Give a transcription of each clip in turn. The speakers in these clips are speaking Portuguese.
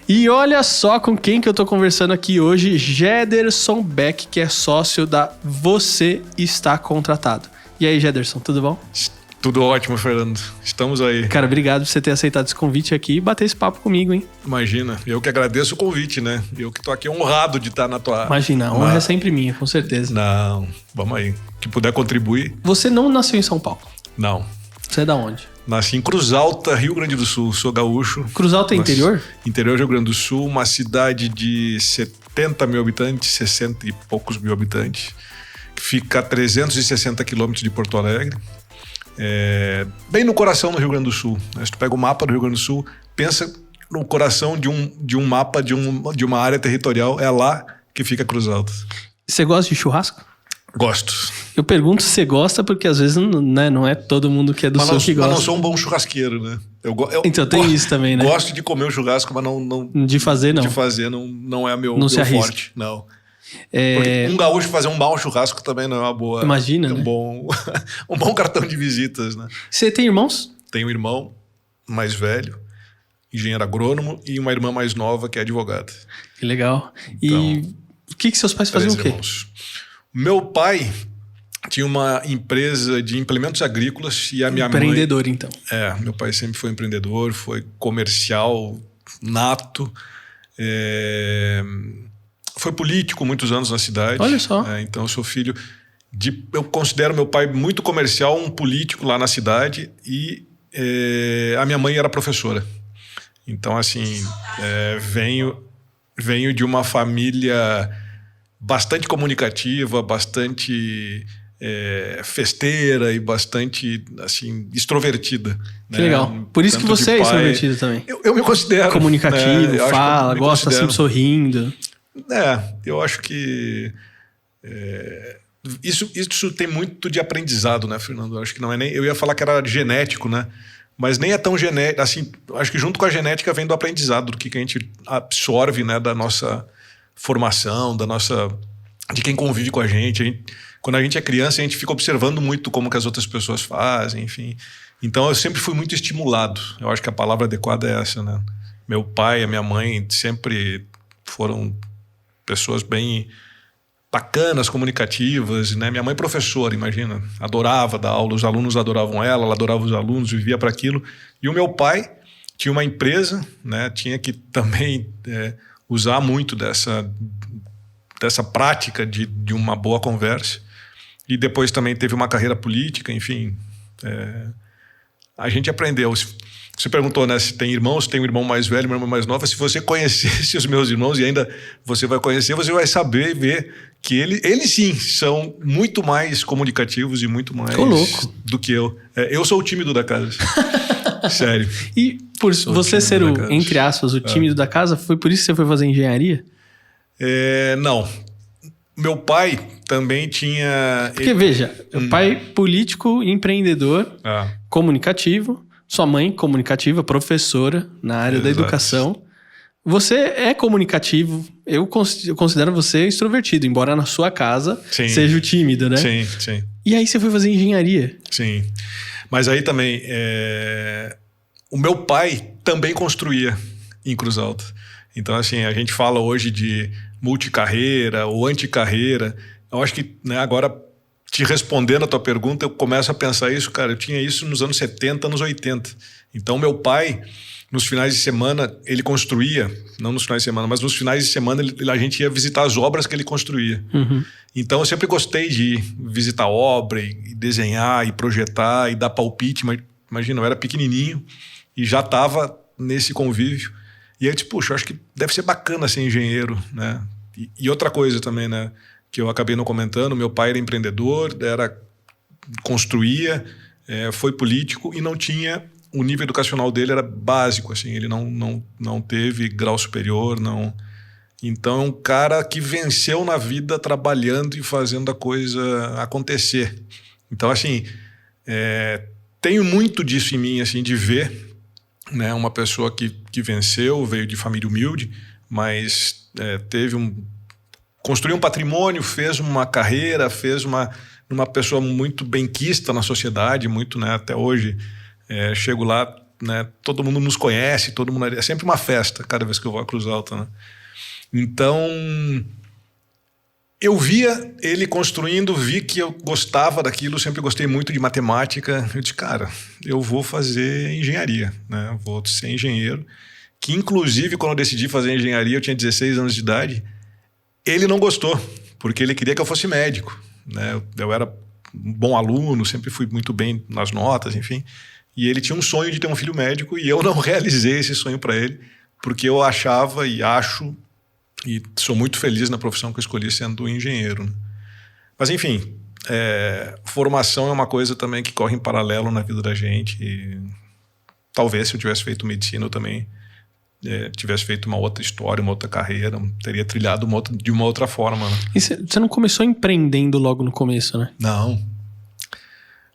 E olha só com quem que eu tô conversando aqui hoje, Gederson Beck, que é sócio da Você Está Contratado. E aí, Gederson, tudo bom? Tudo ótimo, Fernando. Estamos aí. Cara, obrigado por você ter aceitado esse convite aqui e bater esse papo comigo, hein? Imagina, eu que agradeço o convite, né? Eu que tô aqui honrado de estar na tua... Imagina, a honra é sempre minha, com certeza. Não, vamos aí. Que puder contribuir. Você não nasceu em São Paulo? Não. Você é da onde? Nasci em Cruz Alta, Rio Grande do Sul. Sou gaúcho. Cruz Alta é interior? Interior do Rio Grande do Sul, uma cidade de 70 mil habitantes, 60 e poucos mil habitantes, que fica a 360 quilômetros de Porto Alegre. Bem no coração do Rio Grande do Sul. Se tu pega o mapa do Rio Grande do Sul, pensa no coração de um mapa de uma área territorial, é lá que fica Cruz Alta. Você gosta de churrasco? Gosto. Eu pergunto se você gosta, porque às vezes não é todo mundo que é do sul que gosta. Mas não sou um bom churrasqueiro, né? Então tem isso também, né? Gosto de comer o churrasco, mas não... De fazer, não. De fazer não é meu se arrisca. forte, não. Porque um gaúcho fazer um mau churrasco também não é uma boa... Imagina, né? Um bom cartão de visitas, né? Você tem irmãos? Tenho um irmão mais velho, engenheiro agrônomo, e uma irmã mais nova que é advogada. Que legal. Então, e o que seus pais faziam o quê? Irmãos. Meu pai tinha uma empresa de implementos agrícolas e a minha mãe... Empreendedor, então. Meu pai sempre foi empreendedor, foi comercial nato, foi político muitos anos na cidade. Olha só. Então eu sou filho de... Eu considero meu pai muito comercial, um político lá na cidade, e a minha mãe era professora. Então, assim, venho de uma família bastante comunicativa, bastante festeira e bastante, assim, extrovertida. Que legal. Por isso que você é extrovertido também. Eu me considero. Comunicativo, fala, gosta sempre sorrindo. Eu acho que isso tem muito de aprendizado, né, Fernando? Eu acho que não é nem... Eu ia falar que era genético, né? Mas nem é tão genético. Assim, acho que junto com a genética vem do aprendizado, do que a gente absorve, né, da nossa formação, de quem convive com a gente. Quando a gente é criança, a gente fica observando muito como que as outras pessoas fazem, enfim. Então eu sempre fui muito estimulado. Eu acho que a palavra adequada é essa, né? Meu pai e a minha mãe sempre foram pessoas bem bacanas, comunicativas, né? Minha mãe professora, imagina, adorava dar aula, os alunos adoravam ela adorava os alunos, vivia para aquilo. E o meu pai tinha uma empresa, né? Tinha que também usar muito dessa prática de uma boa conversa. E depois também teve uma carreira política, enfim. A gente aprendeu. Você perguntou, né, se tem irmãos, tem um irmão mais velho, uma irmã mais nova. Se você conhecesse os meus irmãos, e ainda você vai conhecer, você vai saber e ver que eles sim são muito mais comunicativos e muito mais do que eu. Eu sou o tímido da casa. Sério. E por você ser entre aspas, o tímido da casa, foi por isso que você foi fazer engenharia? Não. Meu pai também tinha... Porque veja, o pai político, empreendedor, comunicativo, sua mãe comunicativa, professora na área da educação. Você é comunicativo, eu considero você extrovertido, embora na sua casa seja o tímido, né? Sim. E aí você foi fazer engenharia. Sim. Mas aí também, o meu pai também construía em Cruz Alta. Então, assim, a gente fala hoje de multicarreira ou anticarreira. Eu acho que, né, agora, te respondendo a tua pergunta, eu começo a pensar isso, cara, eu tinha isso nos anos 70, anos 80. Então, meu pai, nos finais de semana, ele construía, não nos finais de semana, mas nos finais de semana a gente ia visitar as obras que ele construía. Uhum. Então, eu sempre gostei de visitar obra e desenhar e projetar e dar palpite. Imagina, eu era pequenininho e já estava nesse convívio. E aí eu disse, puxa, eu acho que deve ser bacana ser engenheiro, né? E outra coisa também, né? Que eu acabei não comentando, meu pai era empreendedor, construía, foi político e não tinha... O nível educacional dele era básico, assim, ele não teve grau superior, não... Então é um cara que venceu na vida trabalhando e fazendo a coisa acontecer. Então, assim, tenho muito disso em mim, assim, de ver, né, uma pessoa que venceu, veio de família humilde, mas construiu um patrimônio, fez uma carreira, uma pessoa muito benquista na sociedade, muito, né, até hoje chego lá, né, todo mundo nos conhece, todo mundo é sempre uma festa cada vez que eu vou à Cruz Alta, né? Então eu via ele construindo, vi que eu gostava daquilo, sempre gostei muito de matemática. Eu disse, cara, eu vou fazer engenharia, né? Vou ser engenheiro. Que inclusive quando eu decidi fazer engenharia, eu tinha 16 anos de idade, ele não gostou, porque ele queria que eu fosse médico, né? Eu era um bom aluno, sempre fui muito bem nas notas, enfim. E ele tinha um sonho de ter um filho médico e eu não realizei esse sonho para ele, porque eu achava e acho, e sou muito feliz na profissão que eu escolhi sendo engenheiro, né? Mas enfim, formação é uma coisa também que corre em paralelo na vida da gente. E talvez se eu tivesse feito medicina eu também tivesse feito uma outra história, uma outra carreira, teria trilhado de uma outra forma, né? E você não começou empreendendo logo no começo, né? Não.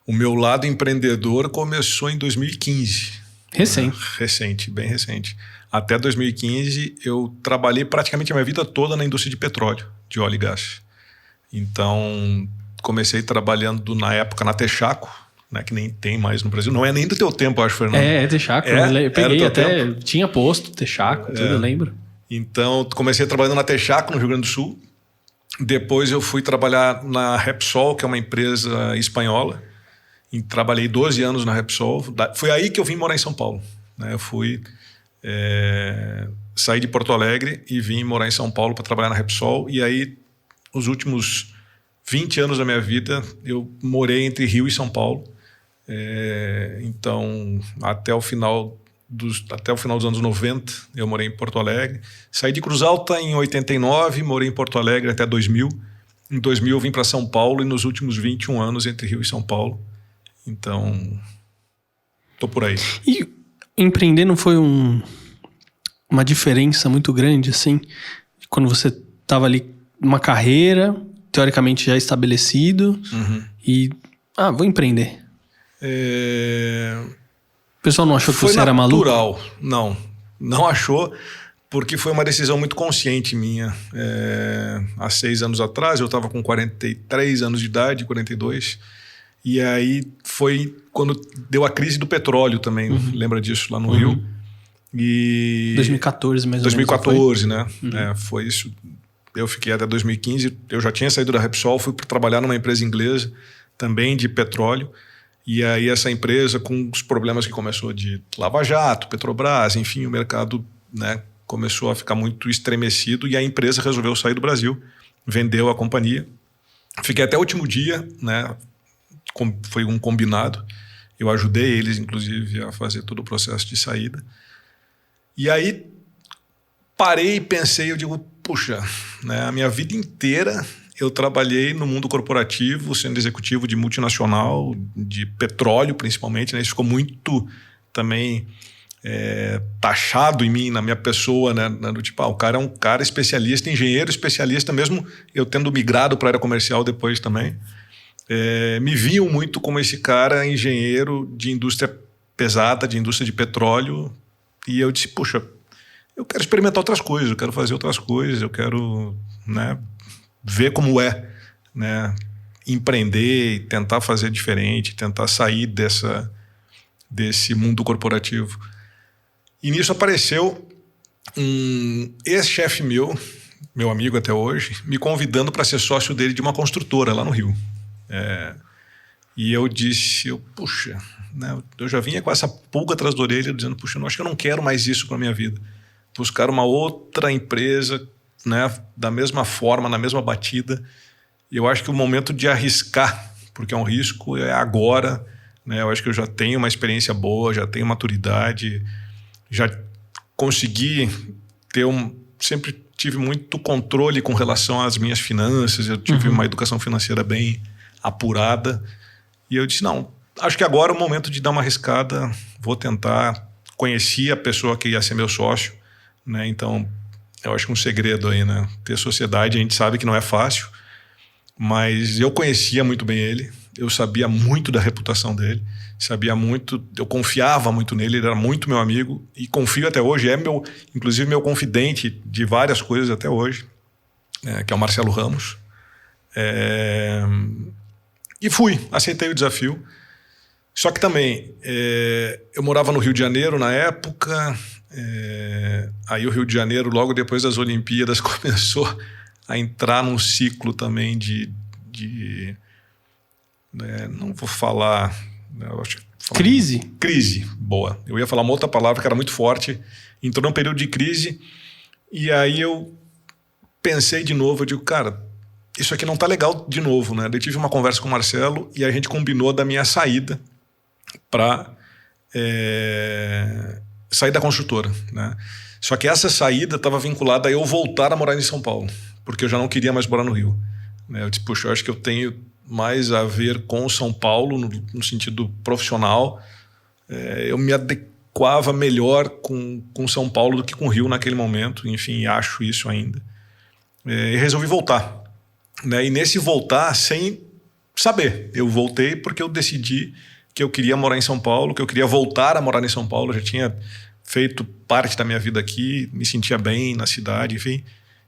O meu lado empreendedor começou em 2015. Recente. Recente, bem recente. Até 2015 eu trabalhei praticamente a minha vida toda na indústria de petróleo, de óleo e gás. Então comecei trabalhando na época na Texaco, né, que nem tem mais no Brasil. Não é nem do teu tempo, acho, Fernando. Texaco. Eu peguei até, tempo. Tinha posto Texaco, tudo, eu lembro. Então comecei trabalhando na Texaco, no Rio Grande do Sul. Depois eu fui trabalhar na Repsol, que é uma empresa espanhola. E trabalhei 12 anos na Repsol. Foi aí que eu vim morar em São Paulo, né? Eu fui saí de Porto Alegre e vim morar em São Paulo para trabalhar na Repsol. E aí, os últimos 20 anos da minha vida, eu morei entre Rio e São Paulo. Então, até o final dos anos 90, eu morei em Porto Alegre. Saí de Cruz Alta em 89, morei em Porto Alegre até 2000. Em 2000 eu vim para São Paulo e nos últimos 21 anos entre Rio e São Paulo. Então, tô por aí. E empreender não foi uma diferença muito grande, assim? Quando você tava ali numa carreira, teoricamente já estabelecido, e... vou empreender. O pessoal não achou que você era maluco? Foi natural. Não achou, porque foi uma decisão muito consciente minha. Há 6 anos atrás, eu estava com 43 anos de idade, 42. E aí foi quando deu a crise do petróleo também, lembra disso, lá no Rio? E 2014, mais ou menos. 2014, né? Foi isso. Eu fiquei até 2015, eu já tinha saído da Repsol, fui trabalhar numa empresa inglesa, também de petróleo. E aí essa empresa, com os problemas que começou de Lava Jato, Petrobras, enfim, o mercado, né, começou a ficar muito estremecido e a empresa resolveu sair do Brasil, vendeu a companhia. Fiquei até o último dia, né? Foi um combinado. Eu ajudei eles, inclusive, a fazer todo o processo de saída. E aí parei e pensei, eu digo, puxa, né, a minha vida inteira eu trabalhei no mundo corporativo, sendo executivo de multinacional, de petróleo principalmente, né? Isso ficou muito também taxado em mim, na minha pessoa, né? Do tipo, o cara é um cara especialista, engenheiro especialista, mesmo eu tendo migrado para a área comercial depois também. Me viam muito como esse cara engenheiro de indústria pesada, de indústria de petróleo, e eu disse, puxa, eu quero experimentar outras coisas, eu quero fazer outras coisas, eu quero, né, ver como né, empreender e tentar fazer diferente, tentar sair desse mundo corporativo. E nisso apareceu um ex-chefe meu amigo até hoje, me convidando para ser sócio dele de uma construtora lá no Rio. E eu disse, puxa, né, eu já vinha com essa pulga atrás da orelha, dizendo, puxa, eu acho que eu não quero mais isso para minha vida. Buscar uma outra empresa, né, da mesma forma, na mesma batida. E eu acho que o momento de arriscar, porque é um risco, é agora. Né, eu acho que eu já tenho uma experiência boa, já tenho maturidade, já consegui sempre tive muito controle com relação às minhas finanças, eu tive uma educação financeira bem apurada. E eu disse, não, acho que agora é o momento de dar uma arriscada, vou tentar. Conheci a pessoa que ia ser meu sócio, né? Então, eu acho que um segredo aí, né? Ter sociedade, a gente sabe que não é fácil, mas eu conhecia muito bem ele, eu sabia muito da reputação dele, sabia muito, eu confiava muito nele, ele era muito meu amigo e confio até hoje, inclusive meu confidente de várias coisas até hoje, que é o Marcelo Ramos. E aceitei o desafio. Só que também, eu morava no Rio de Janeiro na época, aí o Rio de Janeiro, logo depois das Olimpíadas, começou a entrar num ciclo também não vou falar... Eu acho que crise? Crise, boa. Eu ia falar uma outra palavra que era muito forte. Entrou num período de crise e aí eu pensei de novo, eu digo, cara, isso aqui não tá legal de novo, né? Eu tive uma conversa com o Marcelo e a gente combinou da minha saída para sair da construtora, né? Só que essa saída estava vinculada a eu voltar a morar em São Paulo, porque eu já não queria mais morar no Rio, né? Eu disse, puxa, eu acho que eu tenho mais a ver com São Paulo no sentido profissional. Eu me adequava melhor com São Paulo do que com o Rio naquele momento, enfim, acho isso ainda. E resolvi voltar, né? E nesse voltar, sem saber, eu voltei porque eu decidi que eu queria morar em São Paulo, que eu queria voltar a morar em São Paulo. Eu já tinha feito parte da minha vida aqui, me sentia bem na cidade, enfim,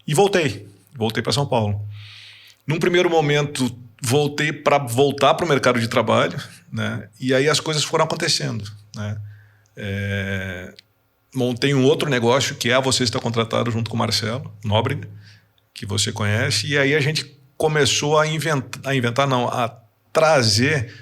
e voltei para São Paulo. Num primeiro momento, voltei para voltar para o mercado de trabalho, né? E aí as coisas foram acontecendo, né? Montei um outro negócio que é Você Está Contratado, junto com o Marcelo Nóbrega, que você conhece, e aí a gente começou a trazer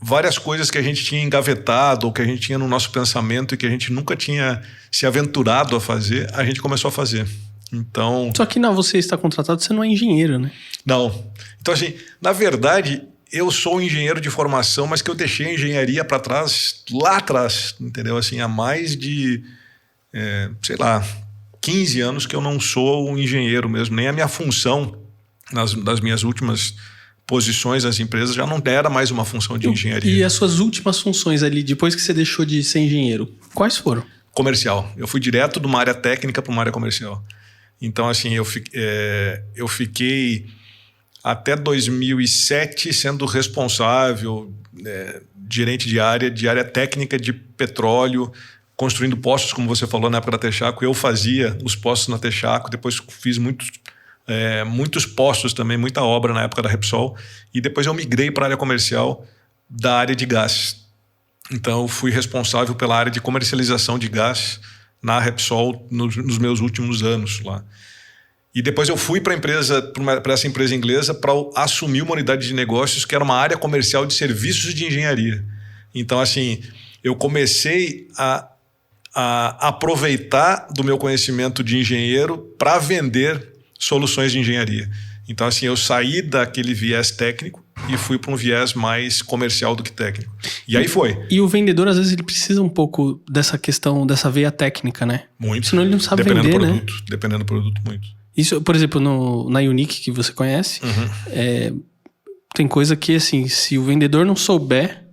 várias coisas que a gente tinha engavetado ou que a gente tinha no nosso pensamento e que a gente nunca tinha se aventurado a fazer, a gente começou a fazer. Então... Só que Você Está Contratado, você não é engenheiro, né? Não. Então, assim, na verdade, eu sou um engenheiro de formação, mas que eu deixei a engenharia para trás, lá atrás, entendeu? Assim, há mais de, 15 anos que eu não sou um engenheiro mesmo. Nem a minha função nas minhas últimas posições nas empresas já não era mais uma função de engenharia. E as suas últimas funções ali, depois que você deixou de ser engenheiro, quais foram? Comercial. Eu fui direto de uma área técnica para uma área comercial. Então, assim, eu fiquei até 2007 sendo responsável, gerente de área técnica de petróleo, construindo postos, como você falou, na época da Texaco. Eu fazia os postos na Texaco, depois fiz muitos postos também, muita obra na época da Repsol, e depois eu migrei para a área comercial da área de gás. Então, eu fui responsável pela área de comercialização de gás na Repsol nos meus últimos anos lá. E depois eu fui para essa empresa inglesa para assumir uma unidade de negócios que era uma área comercial de serviços de engenharia. Então, assim, eu comecei a aproveitar do meu conhecimento de engenheiro para vender soluções de engenharia. Então, assim, eu saí daquele viés técnico e fui para um viés mais comercial do que técnico. E aí foi. E o vendedor, às vezes, ele precisa um pouco dessa questão, dessa veia técnica, né? Muito. Senão ele não sabe vender, né? Dependendo do produto, muito. Isso, por exemplo, na Unique, que você conhece, tem coisa que, assim, se o vendedor não souber,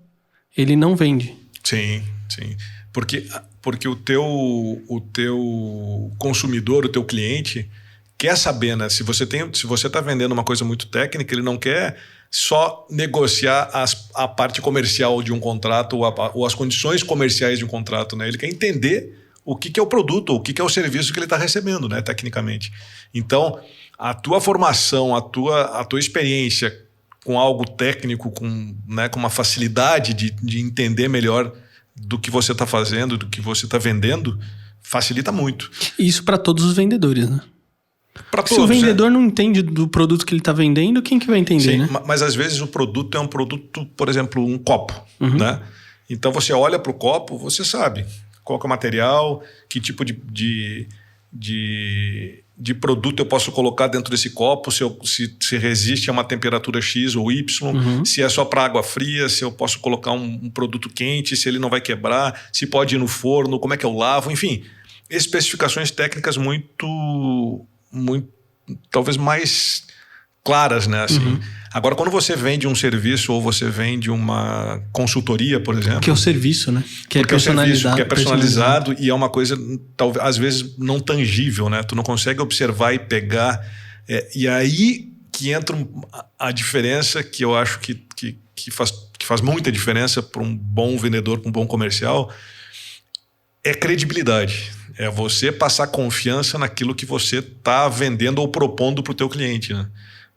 ele não vende. Sim. Porque o teu consumidor, o teu cliente, quer saber, né? Se você está vendendo uma coisa muito técnica, ele não quer só negociar a parte comercial de um contrato ou as condições comerciais de um contrato, né? Ele quer entender o que é o produto, o que é o serviço que ele está recebendo, né, tecnicamente. Então, a tua formação, a tua experiência com algo técnico, com uma facilidade de entender melhor do que você está fazendo, do que você está vendendo, facilita muito. Isso para todos os vendedores, né? Pra todos, se o vendedor não entende do produto que ele está vendendo, quem que vai entender, né? Mas às vezes o produto é um produto, por exemplo, um copo, né? Então você olha para o copo, você sabe qual que é o material, que tipo de produto eu posso colocar dentro desse copo, se resiste a uma temperatura X ou Y, se é só para água fria, se eu posso colocar um produto quente, se ele não vai quebrar, se pode ir no forno, como é que eu lavo, enfim, especificações técnicas muito talvez mais claras, né? Assim. Agora, quando você vende um serviço ou você vende uma consultoria, por exemplo... Que é o serviço, né? Que é personalizado e é uma coisa, talvez, às vezes, não tangível, né? Tu não consegue observar e pegar. E aí que entra a diferença que eu acho que faz muita diferença para um bom vendedor, para um bom comercial, é credibilidade. É você passar confiança naquilo que você está vendendo ou propondo para o teu cliente, né?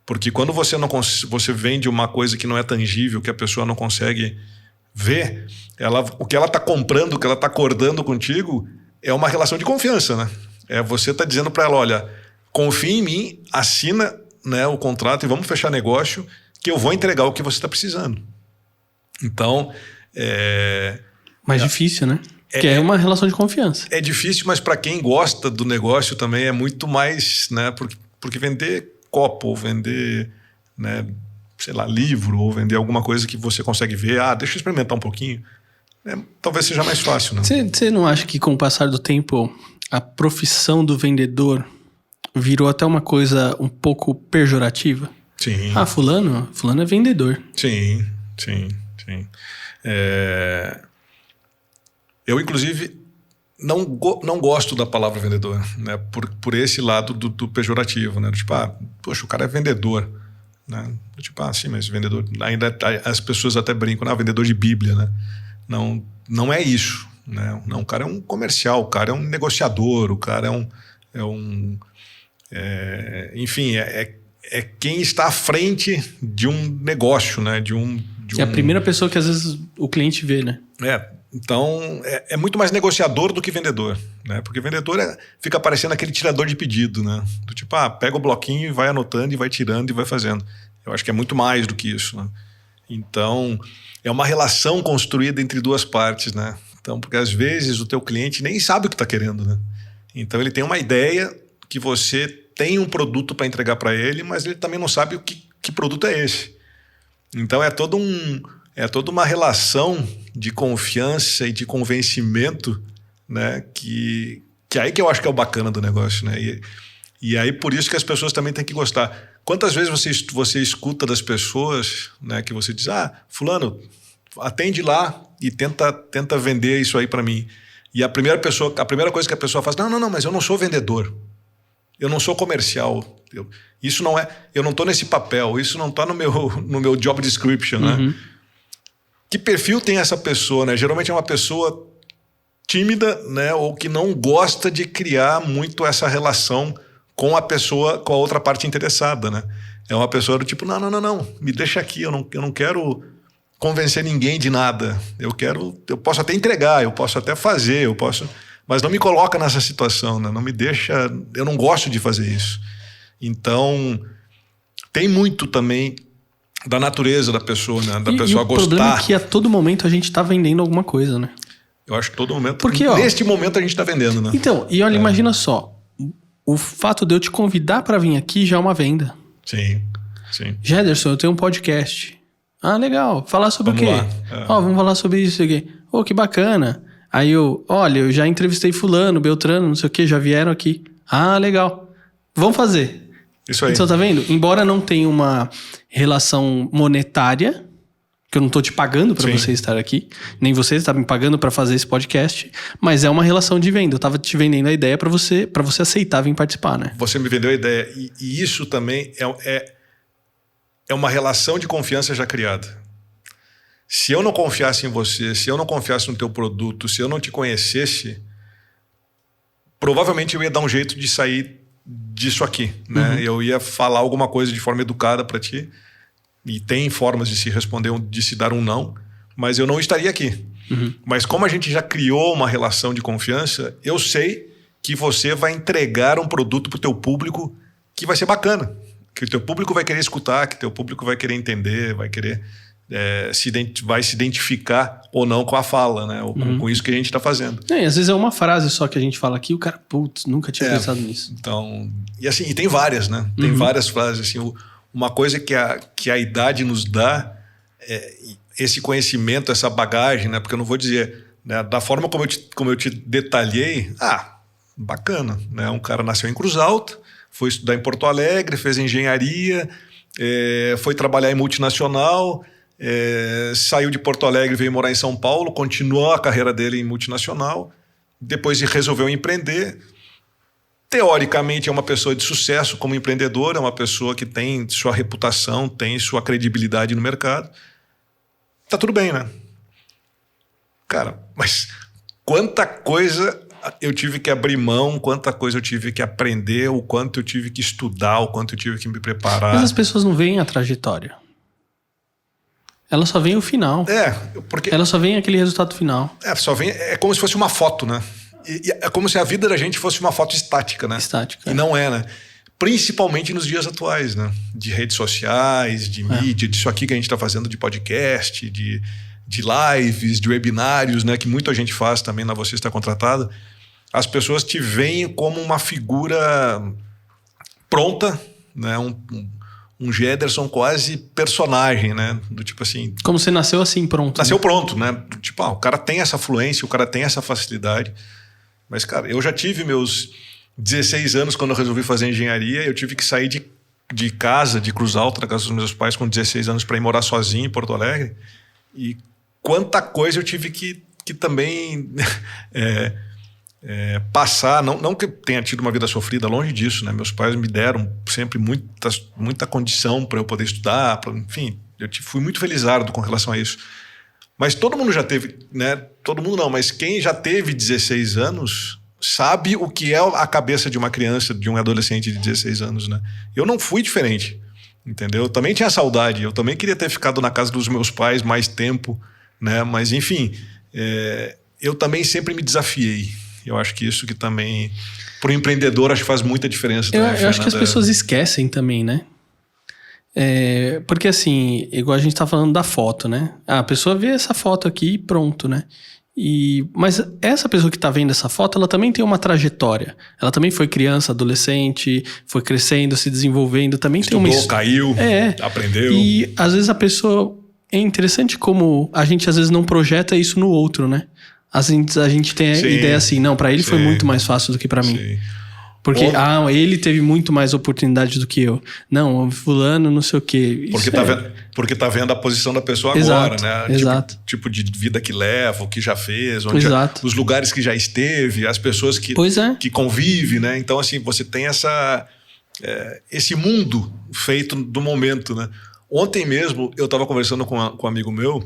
Porque quando você vende uma coisa que não é tangível, que a pessoa não consegue ver, o que ela está comprando, o que ela está acordando contigo é uma relação de confiança, né? Você está dizendo para ela, olha, confia em mim, assina, né, o contrato e vamos fechar negócio que eu vou entregar o que você está precisando. Então... Mais difícil, né? Que é uma relação de confiança. É difícil, mas para quem gosta do negócio também é muito mais, né? Porque vender copo, ou vender, né, sei lá, livro, ou vender alguma coisa que você consegue ver, deixa eu experimentar um pouquinho, talvez seja mais fácil, né? Você não acha que com o passar do tempo a profissão do vendedor virou até uma coisa um pouco pejorativa? Sim. Fulano é vendedor. Sim. Eu, inclusive, não gosto da palavra vendedor, né? Por esse lado do pejorativo, né? Tipo, poxa, o cara é vendedor, né? Tipo, sim, mas vendedor... Ainda as pessoas até brincam, vendedor de Bíblia, né? Não é isso, né? Não, o cara é um comercial, o cara é um negociador, o cara enfim, é quem está à frente de um negócio, né? É a primeira pessoa que às vezes o cliente vê, né? Então é muito mais negociador do que vendedor, né? Porque vendedor fica parecendo aquele tirador de pedido, né? Do tipo, pega o bloquinho e vai anotando e vai tirando e vai fazendo. Eu acho que é muito mais do que isso, né? Então é uma relação construída entre duas partes, né? Então, porque às vezes o teu cliente nem sabe o que está querendo, né? Então ele tem uma ideia que você tem um produto para entregar para ele, mas ele também não sabe que produto é esse. Então é toda uma relação de confiança e de convencimento, né? Que aí que eu acho que é o bacana do negócio, né? E aí por isso que as pessoas também têm que gostar. Quantas vezes você escuta das pessoas, né? Que você diz, fulano, atende lá e tenta vender isso aí para mim. E a primeira coisa que a pessoa faz, não, mas eu não sou vendedor. Eu não sou comercial. Eu não estou nesse papel. Isso não está no meu job description, né? Que perfil tem essa pessoa, né? Geralmente é uma pessoa tímida, né? Ou que não gosta de criar muito essa relação com a outra parte interessada, né? É uma pessoa do tipo, não, me deixa aqui, eu não quero convencer ninguém de nada. Eu posso até entregar, eu posso até fazer, mas não me coloca nessa situação, né? Não me deixa, eu não gosto de fazer isso. Então, tem muito também da natureza da pessoa, né? Da pessoa gostar. O problema é que a todo momento a gente está vendendo alguma coisa, né? Eu acho que todo momento. Porque, neste momento a gente está vendendo, né? Então, e olha, imagina só. O fato de eu te convidar para vir aqui já é uma venda. Sim. Gederson, eu tenho um podcast. Legal. Falar sobre o quê? Vamos falar sobre isso aqui. Que bacana. Aí eu já entrevistei fulano, Beltrano, não sei o quê, já vieram aqui. Legal. Vamos fazer. Isso aí. Então, tá vendo? Embora não tenha uma relação monetária, que eu não tô te pagando para você estar aqui, nem você está me pagando para fazer esse podcast, mas é uma relação de venda. Eu tava te vendendo a ideia para você aceitar vir participar, né? Você me vendeu a ideia. E isso também é uma relação de confiança já criada. Se eu não confiasse em você, se eu não confiasse no teu produto, se eu não te conhecesse, provavelmente eu ia dar um jeito de sair disso aqui, né? Eu ia falar alguma coisa de forma educada para ti, e tem formas de se responder, de se dar um não, mas eu não estaria aqui. Mas como a gente já criou uma relação de confiança, eu sei que você vai entregar um produto para o teu público que vai ser bacana, que o teu público vai querer escutar, que o teu público vai querer entender, vai querer vai se identificar ou não com a fala, né? Ou com isso que a gente está fazendo. Às vezes é uma frase só que a gente fala aqui, o cara, nunca tinha pensado nisso. Então, e tem várias, né? Tem várias frases, assim, uma coisa que a idade nos dá é esse conhecimento, essa bagagem, né? Porque eu não vou dizer, né? Da forma como eu te detalhei, bacana, né? Um cara nasceu em Cruz Alta, foi estudar em Porto Alegre, fez engenharia, foi trabalhar em multinacional, saiu de Porto Alegre, veio morar em São Paulo, continuou a carreira dele em multinacional, depois resolveu empreender. Teoricamente é uma pessoa de sucesso como empreendedor, é uma pessoa que tem sua reputação, tem sua credibilidade no mercado. Tá tudo bem, né? Cara, mas quanta coisa eu tive que abrir mão, quanta coisa eu tive que aprender, o quanto eu tive que estudar, o quanto eu tive que me preparar. Mas as pessoas não veem a trajetória. Elas só veem o final. Porque... Elas só veem aquele resultado final. É como se fosse uma foto, né? E é como se a vida da gente fosse uma foto estática, né? Estática. E não é, né? Principalmente nos dias atuais, né? De redes sociais, de mídia, disso aqui que a gente está fazendo de podcast, de lives, de webinários, né? Que muita gente faz também na Você Está Contratado. As pessoas te veem como uma figura pronta, né? Um Gederson quase personagem, né? Do tipo assim... Como você nasceu assim, pronto. Nasceu pronto, né? Tipo, o cara tem essa fluência, o cara tem essa facilidade. Mas, cara, eu já tive meus 16 anos quando eu resolvi fazer engenharia. Eu tive que sair de casa, de Cruz Alta, da casa dos meus pais, com 16 anos para ir morar sozinho em Porto Alegre. E quanta coisa eu tive que também... passar, não que eu tenha tido uma vida sofrida, longe disso, né? Meus pais me deram sempre muita condição para eu poder estudar, enfim, eu fui muito felizardo com relação a isso. Mas todo mundo já teve, né? Todo mundo não, mas quem já teve 16 anos sabe o que é a cabeça de uma criança, de um adolescente de 16 anos, né? Eu não fui diferente, entendeu? Eu também tinha saudade, eu também queria ter ficado na casa dos meus pais mais tempo, né? Mas enfim, eu também sempre me desafiei. Eu acho que isso que também, para o empreendedor, acho que faz muita diferença. Eu acho que as pessoas esquecem também, né? Porque assim, igual a gente tá falando da foto, né? A pessoa vê essa foto aqui e pronto, né? Mas essa pessoa que tá vendo essa foto, ela também tem uma trajetória. Ela também foi criança, adolescente, foi crescendo, se desenvolvendo. Também estudou, tem uma... caiu, aprendeu. E às vezes a pessoa... É interessante como a gente às vezes não projeta isso no outro, né? A gente tem a ideia assim, não, pra ele foi muito mais fácil do que pra mim. Sim. Porque, ele teve muito mais oportunidade do que eu. Não, fulano, não sei o quê. Porque tá vendo a posição da pessoa agora, né? Exato. Tipo de vida que leva, o que já fez, os lugares que já esteve, as pessoas que convive, né? Então, assim, você tem esse mundo feito do momento, né? Ontem mesmo, eu tava conversando com um amigo meu,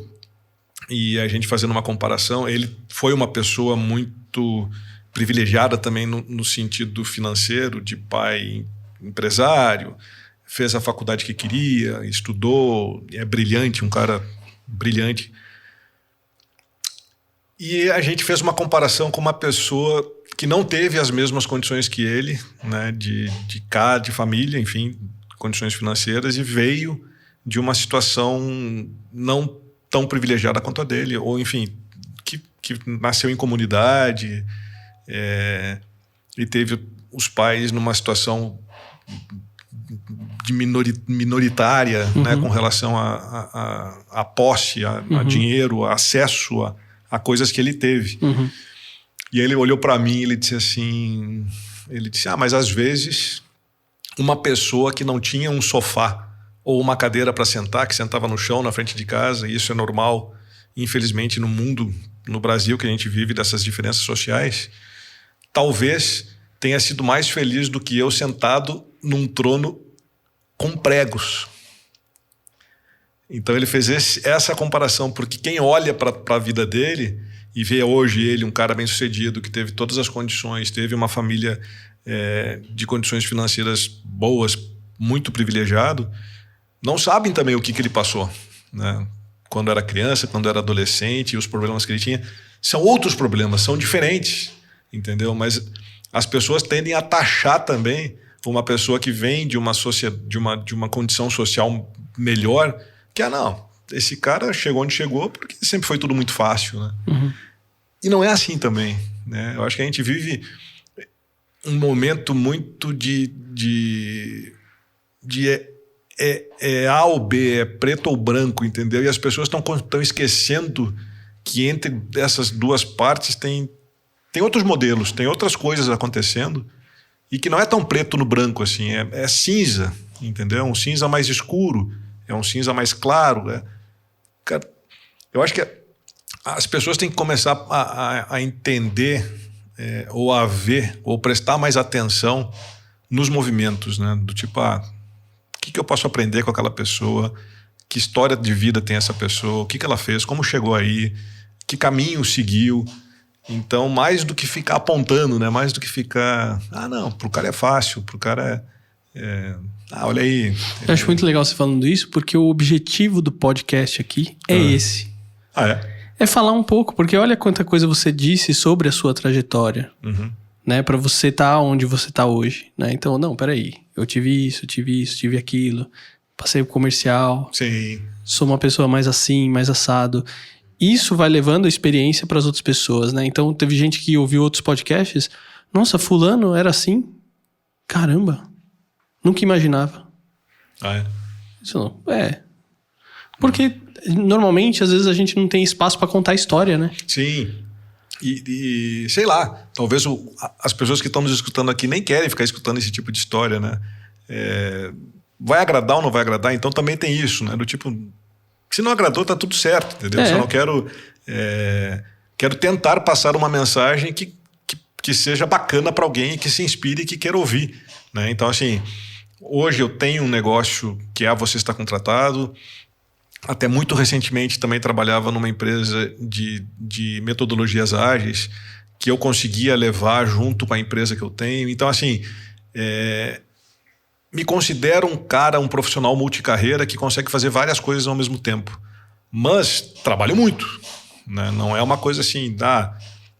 e a gente fazendo uma comparação, ele foi uma pessoa muito privilegiada também no sentido financeiro, de pai empresário, fez a faculdade que queria, estudou, é brilhante, um cara brilhante. E a gente fez uma comparação com uma pessoa que não teve as mesmas condições que ele, né, de família, enfim, condições financeiras, e veio de uma situação não tão privilegiada quanto a dele, ou enfim, que nasceu em comunidade, e teve os pais numa situação de minoritária, né, com relação a posse, a dinheiro, a acesso a coisas que ele teve. E ele olhou para mim e ele disse assim, mas às vezes uma pessoa que não tinha um sofá ou uma cadeira para sentar, que sentava no chão na frente de casa, e isso é normal, infelizmente, no mundo, no Brasil que a gente vive, dessas diferenças sociais, talvez tenha sido mais feliz do que eu sentado num trono com pregos. Então ele fez essa comparação, porque quem olha para a vida dele e vê hoje ele um cara bem sucedido, que teve todas as condições, teve uma família de condições financeiras boas, muito privilegiado, não sabem também o que ele passou, né? Quando era criança, quando era adolescente, e os problemas que ele tinha são outros problemas, são diferentes, entendeu? Mas as pessoas tendem a taxar também uma pessoa que vem de uma condição social melhor, que não, esse cara chegou onde chegou porque sempre foi tudo muito fácil, né? E não é assim também, né? Eu acho que a gente vive um momento muito de A ou B, é preto ou branco, entendeu? E as pessoas estão esquecendo que entre essas duas partes tem outros modelos, tem outras coisas acontecendo, e que não é tão preto no branco assim, é cinza, entendeu? É um cinza mais escuro, é um cinza mais claro. Cara, eu acho que as pessoas têm que começar a entender, ou a ver, ou prestar mais atenção nos movimentos, né? Do tipo, o que eu posso aprender com aquela pessoa, que história de vida tem essa pessoa, o que ela fez, como chegou aí, que caminho seguiu, Então, mais do que ficar apontando, né? Mais do que ficar... não, pro cara é fácil, pro cara olha aí. Eu acho muito legal você falando isso, porque o objetivo do podcast aqui é esse. É falar um pouco, porque olha quanta coisa você disse sobre a sua trajetória, né? Pra você estar onde você tá hoje, né? Então, não, peraí. Eu tive isso, tive aquilo. Passei pro comercial. Sim. Sou uma pessoa mais assim, mais assado. Isso vai levando a experiência para as outras pessoas, né? Então, teve gente que ouviu outros podcasts. Nossa, fulano era assim? Caramba. Nunca imaginava. Isso não. Porque, normalmente, às vezes, a gente não tem espaço para contar a história, né? Sim. E sei lá, talvez as pessoas que estão nos escutando aqui nem querem ficar escutando esse tipo de história, né? Vai agradar ou não vai agradar? Então, também tem isso, né? Do tipo... Se não agradou, tá tudo certo, entendeu? Só não quero... quero tentar passar uma mensagem que seja bacana para alguém, que se inspire e que queira ouvir, né? Então, assim, hoje eu tenho um negócio que é Você Está Contratado. Até muito recentemente também trabalhava numa empresa de metodologias ágeis que eu conseguia levar junto com a empresa que eu tenho. Então, assim... me considero um profissional multicarreira que consegue fazer várias coisas ao mesmo tempo. Mas trabalho muito, né? Não é uma coisa assim,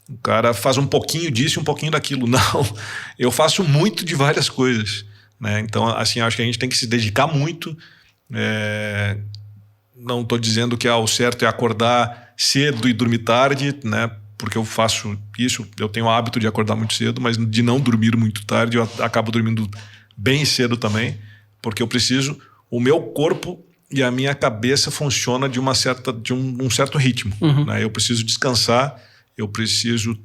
o cara faz um pouquinho disso e um pouquinho daquilo. Não, eu faço muito de várias coisas, né? Então, assim, acho que a gente tem que se dedicar muito. Não estou dizendo que o certo é acordar cedo e dormir tarde, né? Porque eu faço isso, eu tenho o hábito de acordar muito cedo, mas de não dormir muito tarde, eu acabo dormindo bem cedo também, porque eu preciso... O meu corpo e a minha cabeça funcionam de um certo ritmo. Né? Eu preciso descansar, eu preciso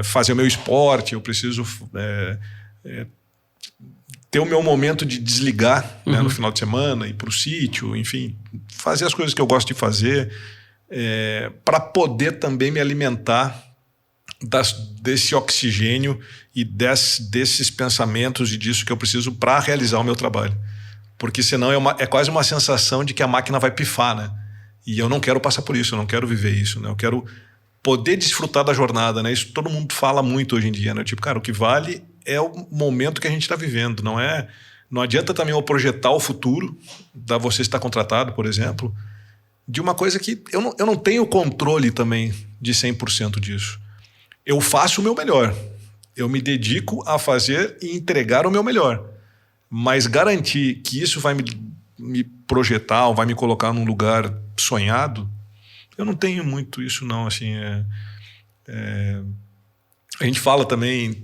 fazer o meu esporte, eu preciso ter o meu momento de desligar, né, no final de semana, ir para o sítio, enfim, fazer as coisas que eu gosto de fazer, para poder também me alimentar desse oxigênio e desses pensamentos e disso que eu preciso para realizar o meu trabalho. Porque senão é quase uma sensação de que a máquina vai pifar, né? E eu não quero passar por isso, eu não quero viver isso, né? Eu quero poder desfrutar da jornada, né? Isso todo mundo fala muito hoje em dia, né? Tipo, cara, o que vale é o momento que a gente está vivendo, não adianta também eu projetar o futuro da Você Está Contratado, por exemplo, de uma coisa que eu não tenho controle também de 100% disso. Eu faço o meu melhor. Eu me dedico a fazer e entregar o meu melhor. Mas garantir que isso vai me projetar ou vai me colocar num lugar sonhado, eu não tenho muito isso, não. Assim, a gente fala também,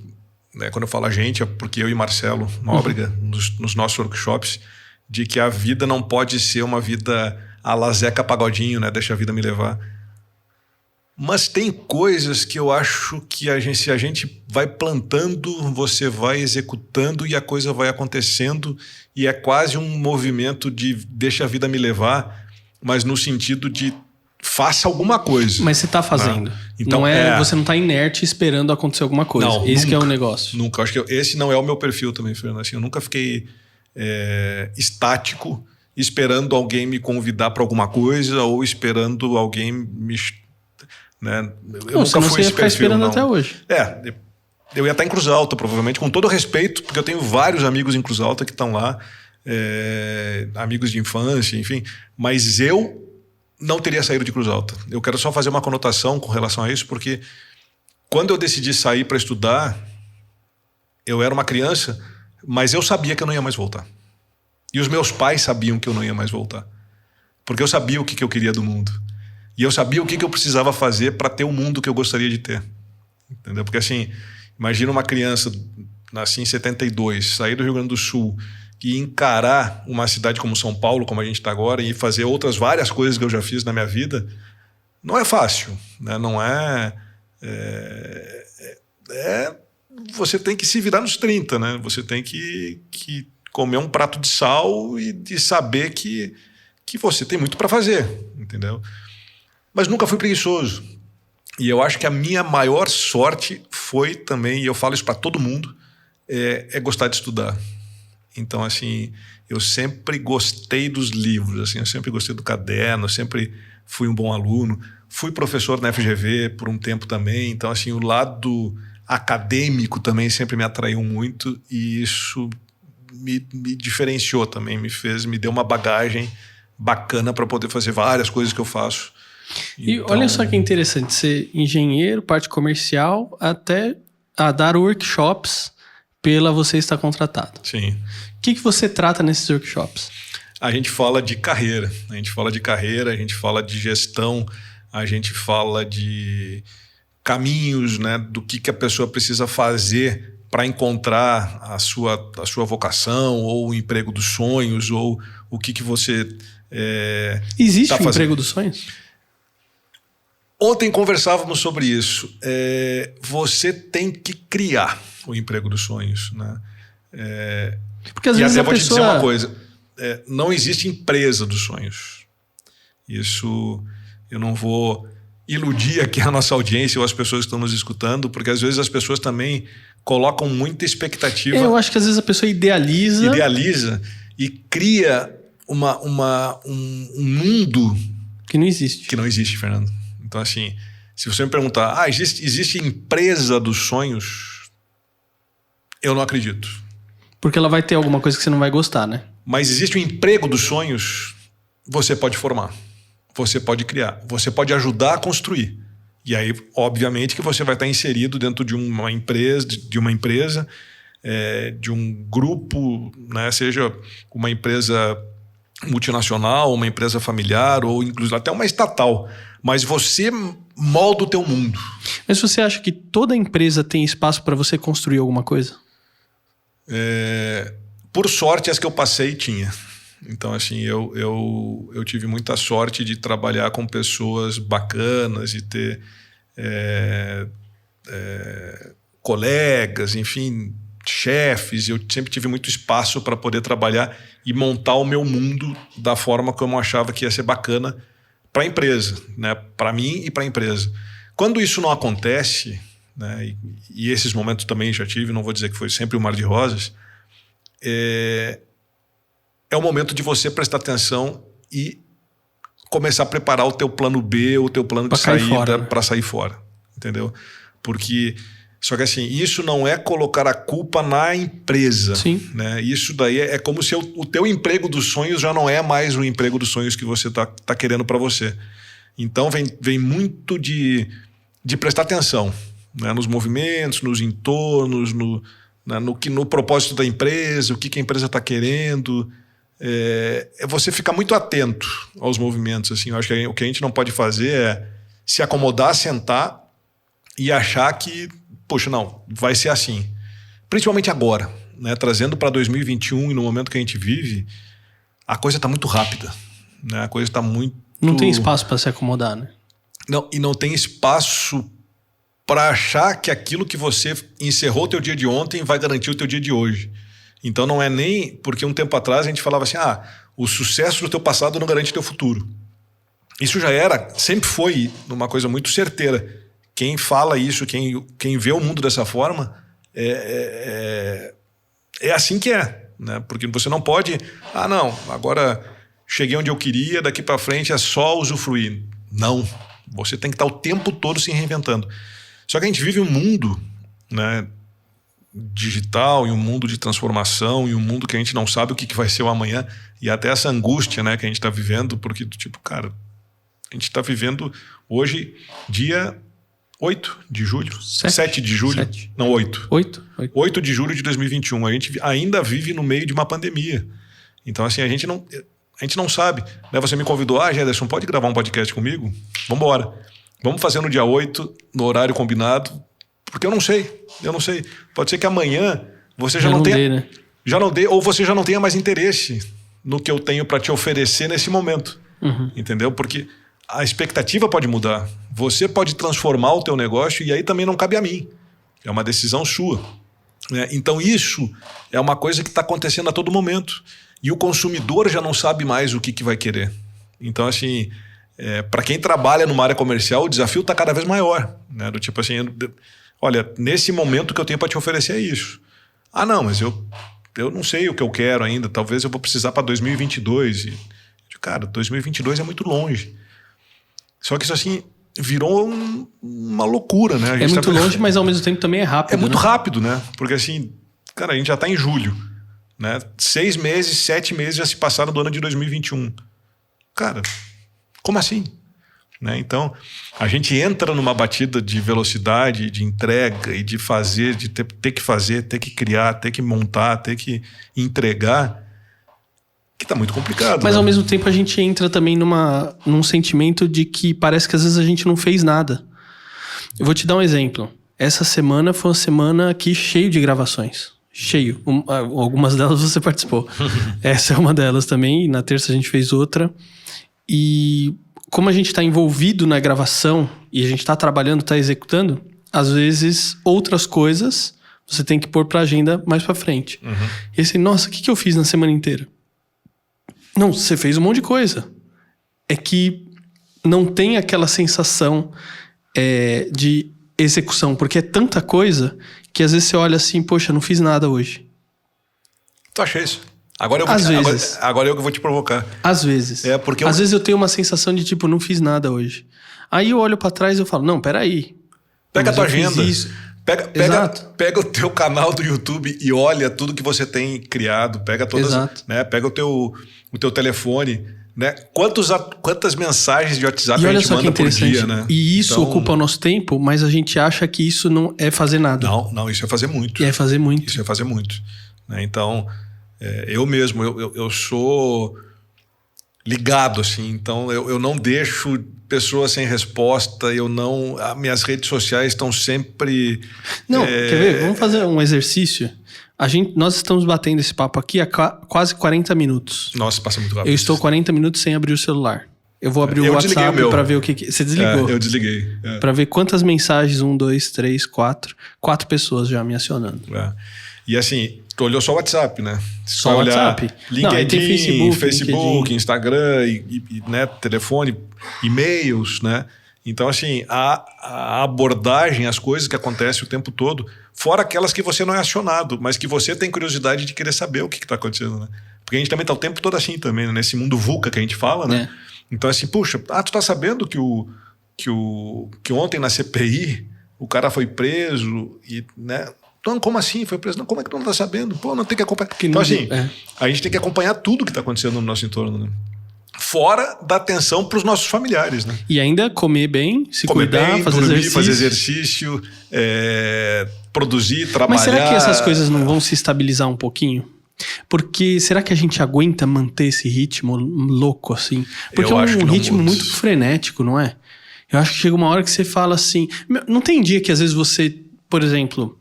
né, quando eu falo a gente, é porque eu e Marcelo Nóbrega, nos nossos workshops, de que a vida não pode ser uma vida à la Zeca Pagodinho, né? Deixa a vida me levar. Mas tem coisas que eu acho que se a gente vai plantando, você vai executando e a coisa vai acontecendo, e é quase um movimento de deixa a vida me levar, mas no sentido de faça alguma coisa. Mas você está fazendo. Né? Então, você não está inerte esperando acontecer alguma coisa. Não, esse que é o negócio. Nunca. Acho que esse não é o meu perfil também, Fernando. Assim, eu nunca fiquei estático esperando alguém me convidar para alguma coisa ou esperando alguém me... Né? Eu nunca fui esse perfil, esperando até hoje. Eu ia estar em Cruz Alta, provavelmente, com todo respeito, porque eu tenho vários amigos em Cruz Alta que estão lá, amigos de infância, enfim, mas eu não teria saído de Cruz Alta. Eu quero só fazer uma conotação com relação a isso, porque quando eu decidi sair para estudar, eu era uma criança, mas eu sabia que eu não ia mais voltar. E os meus pais sabiam que eu não ia mais voltar, porque eu sabia o que eu queria do mundo. E eu sabia o que eu precisava fazer para ter o mundo que eu gostaria de ter. Entendeu? Porque assim, imagina uma criança, nasci em 72, sair do Rio Grande do Sul e encarar uma cidade como São Paulo, como a gente está agora, e fazer outras várias coisas que eu já fiz na minha vida, não é fácil. Né? Não é... Você tem que se virar nos 30, né? Você tem que comer um prato de sal e saber que você tem muito para fazer, entendeu? Mas nunca fui preguiçoso. E eu acho que a minha maior sorte foi também, e eu falo isso para todo mundo, é gostar de estudar. Então, assim, eu sempre gostei dos livros, assim, eu sempre gostei do caderno, eu sempre fui um bom aluno. Fui professor na FGV por um tempo também. Então, assim, o lado acadêmico também sempre me atraiu muito. E isso me diferenciou também. Me deu uma bagagem bacana para poder fazer várias coisas que eu faço. E então, olha só que interessante. Ser engenheiro, parte comercial, até a dar workshops pela você estar contratado. Sim. O que você trata nesses workshops? A gente fala de carreira. A gente fala de gestão, a gente fala de caminhos, né, do que a pessoa precisa fazer para encontrar a sua vocação ou o emprego dos sonhos, ou o que você existe o emprego dos sonhos? Ontem conversávamos sobre isso. Você tem que criar o emprego dos sonhos, né? Porque às vezes até vou te dizer uma coisa, não existe empresa dos sonhos. Isso eu não vou iludir aqui a nossa audiência ou as pessoas que estão nos escutando, porque às vezes as pessoas também colocam muita expectativa. Eu acho que às vezes a pessoa idealiza e cria um mundo que não existe. Que não existe, Fernando. Então, assim, se você me perguntar, existe empresa dos sonhos? Eu não acredito. Porque ela vai ter alguma coisa que você não vai gostar, né? Mas existe o emprego dos sonhos, você pode formar, você pode criar, você pode ajudar a construir. E aí, obviamente, que você vai estar inserido dentro de uma empresa, de um grupo, né? Seja uma empresa multinacional, uma empresa familiar ou inclusive até uma estatal. Mas você molda o teu mundo. Mas você acha que toda empresa tem espaço para você construir alguma coisa? Por sorte, as que eu passei tinha. Então, assim, eu tive muita sorte de trabalhar com pessoas bacanas e ter colegas, enfim, chefes. Eu sempre tive muito espaço para poder trabalhar e montar o meu mundo da forma como eu achava que ia ser bacana para a empresa, né? Para mim e para a empresa. Quando isso não acontece, né? E esses momentos também já tive, não vou dizer que foi sempre um mar de rosas, é o momento de você prestar atenção e começar a preparar o teu plano B, o teu plano de saída para sair fora, entendeu? Porque, só que assim, isso não é colocar a culpa na empresa. Sim. Né? Isso daí é como se o teu emprego dos sonhos já não é mais o emprego dos sonhos que você tá querendo para você. Então vem muito de prestar atenção, né? Nos movimentos, nos entornos, no propósito da empresa, o que a empresa está querendo. É você ficar muito atento aos movimentos. Assim. Eu acho que o que a gente não pode fazer é se acomodar, sentar e achar que, poxa, não, vai ser assim. Principalmente agora, né? Trazendo para 2021 e no momento que a gente vive, a coisa está muito rápida. Né? A coisa está muito... Não tem espaço para se acomodar, né? Não, e não tem espaço para achar que aquilo que você encerrou o teu dia de ontem vai garantir o teu dia de hoje. Então não é nem... Porque um tempo atrás a gente falava assim, o sucesso do teu passado não garante o teu futuro. Isso já sempre foi uma coisa muito certeira. Quem fala isso, quem vê o mundo dessa forma, é assim que é. Né? Porque você não pode... não, agora cheguei onde eu queria, daqui para frente é só usufruir. Não. Você tem que estar o tempo todo se reinventando. Só que a gente vive um mundo, né, digital, e um mundo de transformação, e um mundo que a gente não sabe o que vai ser o amanhã, e até essa angústia, né, que a gente está vivendo, porque, cara, a gente está vivendo hoje, dia 8 de julho, 7 de julho, 7. Não, 8. 8 de julho de 2021, a gente ainda vive no meio de uma pandemia. Então, assim, a gente não sabe. Né? Você me convidou, Gederson, pode gravar um podcast comigo? Vamos embora. Vamos fazer no dia 8, no horário combinado, porque eu não sei. Pode ser que amanhã você já não tenha... Dê, né? Já não dê, ou você já não tenha mais interesse no que eu tenho para te oferecer nesse momento. Uhum. Entendeu? Porque a expectativa pode mudar. Você pode transformar o teu negócio e aí também não cabe a mim. É uma decisão sua. Né? Então isso é uma coisa que está acontecendo a todo momento. E o consumidor já não sabe mais o que vai querer. Então, assim... para quem trabalha numa área comercial, o desafio está cada vez maior. Né? Do tipo assim, olha, nesse momento que eu tenho para te oferecer é isso. Não, mas eu não sei o que eu quero ainda. Talvez eu vou precisar para 2022. Cara, 2022 é muito longe. Só que isso assim, virou uma loucura, né? É muito longe, mas ao mesmo tempo também é rápido. É muito rápido, né? Porque assim, cara, a gente já tá em julho, né? 6 meses, 7 meses já se passaram do ano de 2021. Cara, como assim? Né? Então, a gente entra numa batida de velocidade, de entrega e de fazer, de ter que fazer, ter que criar, ter que montar, ter que entregar, que tá muito complicado. Mas né? ao mesmo tempo a gente entra também num sentimento de que parece que às vezes a gente não fez nada. Eu vou te dar um exemplo. Essa semana foi uma semana aqui cheio de gravações. Cheio. Algumas delas você participou. Essa é uma delas também. Na terça a gente fez outra. E como a gente está envolvido na gravação e a gente está trabalhando, está executando, às vezes outras coisas você tem que pôr para agenda mais para frente. E assim, nossa, o que eu fiz na semana inteira? Não, você fez um monte de coisa. É que não tem aquela sensação de execução, porque é tanta coisa que às vezes você olha assim, poxa, não fiz nada hoje. Tu acha isso? Agora eu que vou te provocar. Às vezes. Às vezes eu tenho uma sensação de tipo, não fiz nada hoje. Aí eu olho pra trás e eu falo, não, peraí. Pega a tua agenda. Pega o teu canal do YouTube e olha tudo que você tem criado. Pega todas, né? Pega o teu telefone, né? Quantas mensagens de WhatsApp a gente manda por dia, né? E isso ocupa o nosso tempo, mas a gente acha que isso não é fazer nada. Não, isso é fazer muito. E é fazer muito. Isso é fazer muito. Né? Então, eu mesmo, eu sou ligado, assim. Então, eu não deixo pessoas sem resposta. Minhas redes sociais estão sempre... Não, quer ver? Vamos fazer um exercício. Nós estamos batendo esse papo aqui há quase 40 minutos. Nossa, passa muito rápido. Eu estou 40 minutos sem abrir o celular. Eu vou abrir o WhatsApp para ver o que... Você desligou? Eu desliguei. Para ver quantas mensagens, 1, 2, 3, 4. 4 pessoas já me acionando. E assim, tu olhou só o WhatsApp, né? Só o WhatsApp? LinkedIn, Não, Facebook, Instagram, né? Telefone, e-mails, né? Então, assim, a abordagem, as coisas que acontecem o tempo todo, fora aquelas que você não é acionado, mas que você tem curiosidade de querer saber o que está acontecendo, né? Porque a gente também tá o tempo todo assim também, né? Nesse mundo VUCA que a gente fala, né? Então, assim, puxa, tu tá sabendo que ontem na CPI o cara foi preso e, né? Então, como assim? Foi preso? Não, como é que tu não tá sabendo? Pô, não tem que acompanhar. Então, assim, a gente tem que acompanhar tudo que tá acontecendo no nosso entorno, né? Fora da atenção para os nossos familiares, né? E ainda comer bem, cuidar, fazer exercício, produzir, trabalhar. Mas será que essas coisas não vão se estabilizar um pouquinho? Porque será que a gente aguenta manter esse ritmo louco assim? Porque é um ritmo muito frenético, não é? Eu acho que chega uma hora que você fala assim... Não tem dia que às vezes você, por exemplo...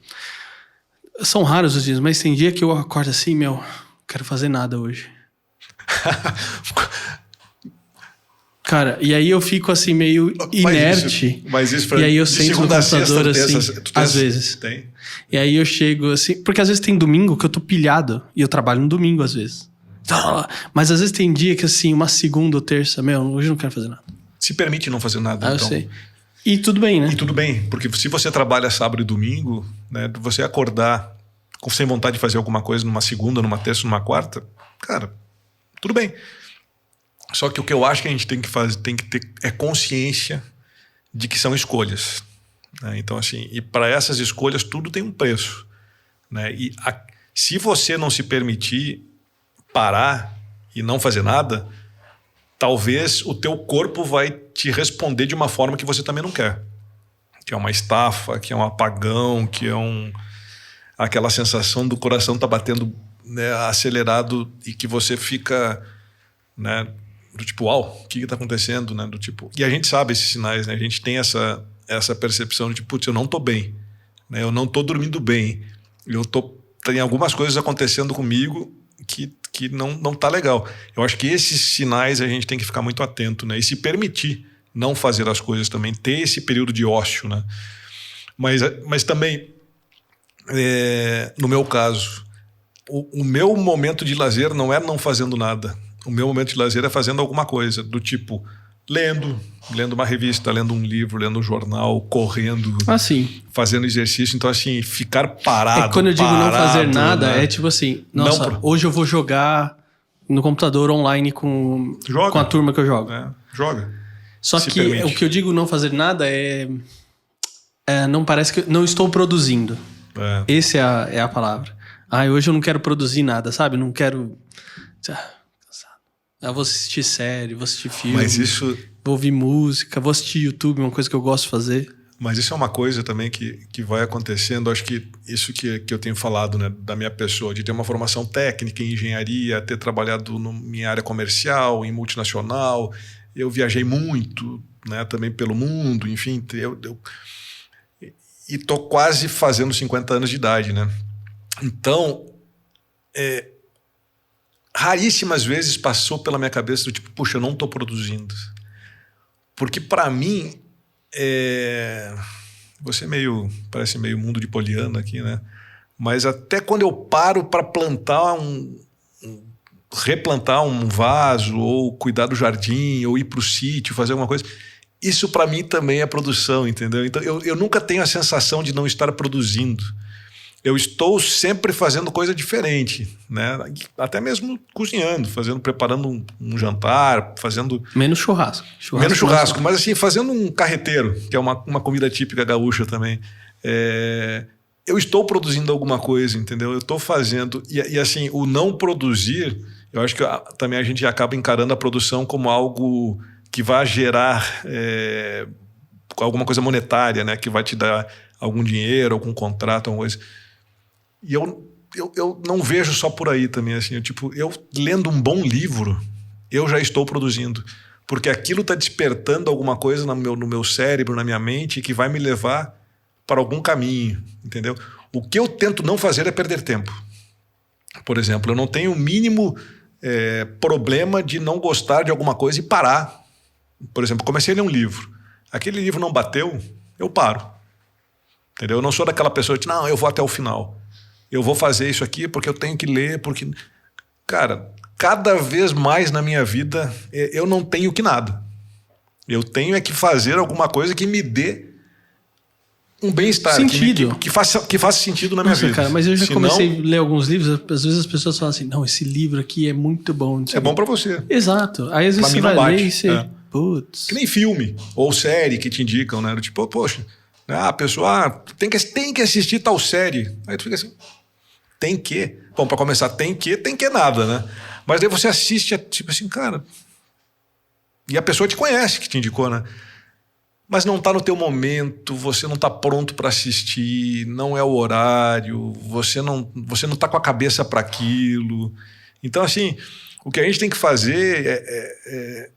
São raros os dias, mas tem dia que eu acordo assim, não quero fazer nada hoje. Cara, e aí eu fico assim meio inerte. Mas isso e aí eu sento no computador assim, às vezes. Tem? E aí eu chego assim... Porque às vezes tem domingo que eu tô pilhado. E eu trabalho no domingo às vezes. Mas às vezes tem dia que assim, uma segunda ou terça... hoje eu não quero fazer nada. Se permite não fazer nada, então. Eu sei. E tudo bem, né? E tudo bem, porque se você trabalha sábado e domingo, né, você acordar sem vontade de fazer alguma coisa numa segunda, numa terça, numa quarta, cara, tudo bem. Só que o que eu acho que a gente tem que fazer, tem que ter consciência de que são escolhas. Né? Então, assim, e para essas escolhas tudo tem um preço. Né? E se você não se permitir parar e não fazer nada, talvez o teu corpo vai te responder de uma forma que você também não quer. Que é uma estafa, que é um apagão, que é aquela sensação do coração tá batendo, né, acelerado e que você fica, né, do tipo, uau, o que está acontecendo? Né, do tipo, e a gente sabe esses sinais, né, a gente tem essa percepção de tipo, putz, eu não tô bem, né, eu não tô dormindo bem, tem algumas coisas acontecendo comigo que não tá legal. Eu acho que esses sinais a gente tem que ficar muito atento, né? E se permitir não fazer as coisas também, ter esse período de ócio, né? Mas também, no meu caso, o meu momento de lazer não é não fazendo nada. O meu momento de lazer é fazendo alguma coisa, do tipo, lendo uma revista, lendo um livro, lendo um jornal, correndo, fazendo exercício. Então, assim, ficar parado. Quando eu digo não fazer nada, né? É tipo assim, nossa, hoje eu vou jogar no computador online com a turma que eu jogo. Joga. Só que o que eu digo não fazer nada não parece que não estou produzindo. Essa é a palavra. Hoje eu não quero produzir nada, sabe? Não quero... Eu vou assistir série, vou assistir filme. Mas isso... Vou ouvir música, vou assistir YouTube, uma coisa que eu gosto de fazer. Mas isso é uma coisa também que vai acontecendo. Acho que isso que eu tenho falado, né, da minha pessoa, de ter uma formação técnica em engenharia, ter trabalhado na minha área comercial, em multinacional. Eu viajei muito, né, também pelo mundo, enfim. E tô quase fazendo 50 anos de idade, né? Então, raríssimas vezes passou pela minha cabeça do tipo, puxa, eu não tô produzindo. Porque para mim... Você parece meio mundo de Poliana aqui, né? Mas até quando eu paro para replantar um vaso, ou cuidar do jardim, ou ir para o sítio, fazer alguma coisa, isso para mim também é produção, entendeu? Então eu nunca tenho a sensação de não estar produzindo. Eu estou sempre fazendo coisa diferente, né? Até mesmo cozinhando, preparando um jantar, fazendo... Menos churrasco. Menos churrasco, mas assim, fazendo um carreteiro, que é uma comida típica gaúcha também. Eu estou produzindo alguma coisa, entendeu? Eu estou fazendo... E assim, o não produzir, eu acho que também a gente acaba encarando a produção como algo que vai gerar alguma coisa monetária, né? Que vai te dar algum dinheiro, algum contrato, alguma coisa... E eu não vejo só por aí também, assim, eu lendo um bom livro, eu já estou produzindo, porque aquilo está despertando alguma coisa no meu cérebro, na minha mente, que vai me levar para algum caminho, entendeu? O que eu tento não fazer é perder tempo. Por exemplo, eu não tenho o mínimo problema de não gostar de alguma coisa e parar. Por exemplo, comecei a ler um livro, aquele livro não bateu, eu paro, entendeu? Eu não sou daquela pessoa que não, eu vou até o final. Eu vou fazer isso aqui porque eu tenho que ler, porque... Cara, cada vez mais na minha vida, eu não tenho que nada. Eu tenho que fazer alguma coisa que me dê um bem-estar. Sentido. Que faça sentido na minha vida. Cara, mas eu já comecei a ler alguns livros, às vezes as pessoas falam assim, não, esse livro aqui é muito bom. É bom pra você. Exato. Aí às vezes você vai ler e você... Putz. Que nem filme ou série que te indicam, né? Tipo, poxa, a pessoa tem que assistir tal série. Aí tu fica assim... Tem que. Bom, para começar, tem que nada, né? Mas daí você assiste, tipo assim, cara... E a pessoa te conhece, que te indicou, né? Mas não tá no teu momento, você não tá pronto para assistir, não é o horário, você não tá com a cabeça para aquilo. Então, assim, o que a gente tem que fazer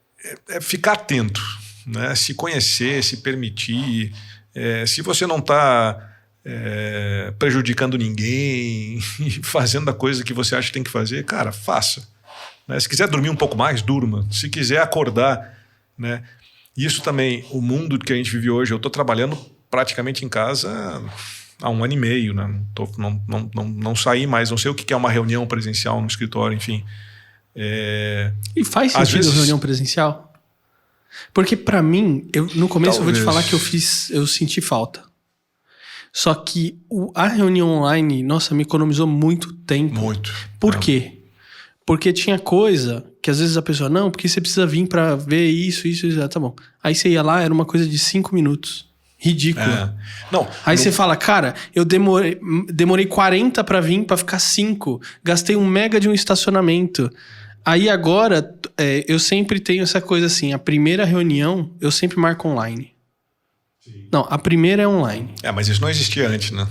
é ficar atento, né? Se conhecer, se permitir. Se você não tá... prejudicando ninguém, fazendo a coisa que você acha que tem que fazer, cara, faça, né? Se quiser dormir um pouco mais, durma. Se quiser acordar, né? Isso também, o mundo que a gente vive hoje, eu estou trabalhando praticamente em casa há 1 ano e meio, né? Não saí mais, não sei o que é uma reunião presencial no escritório, enfim. E faz sentido reunião presencial? Porque para mim, no começo eu vou te falar que eu senti falta. Só que a reunião online, nossa, me economizou muito tempo. Muito. Por quê? Porque tinha coisa que às vezes a pessoa, não, porque você precisa vir pra ver isso, tá bom. Aí você ia lá, era uma coisa de 5 minutos. Ridículo. Não, aí você fala, cara, eu demorei 40 pra vir, pra ficar 5. Gastei 1 mega de um estacionamento. Aí agora, eu sempre tenho essa coisa assim, a primeira reunião, eu sempre marco online. Não, a primeira é online. Mas isso não existia antes, né?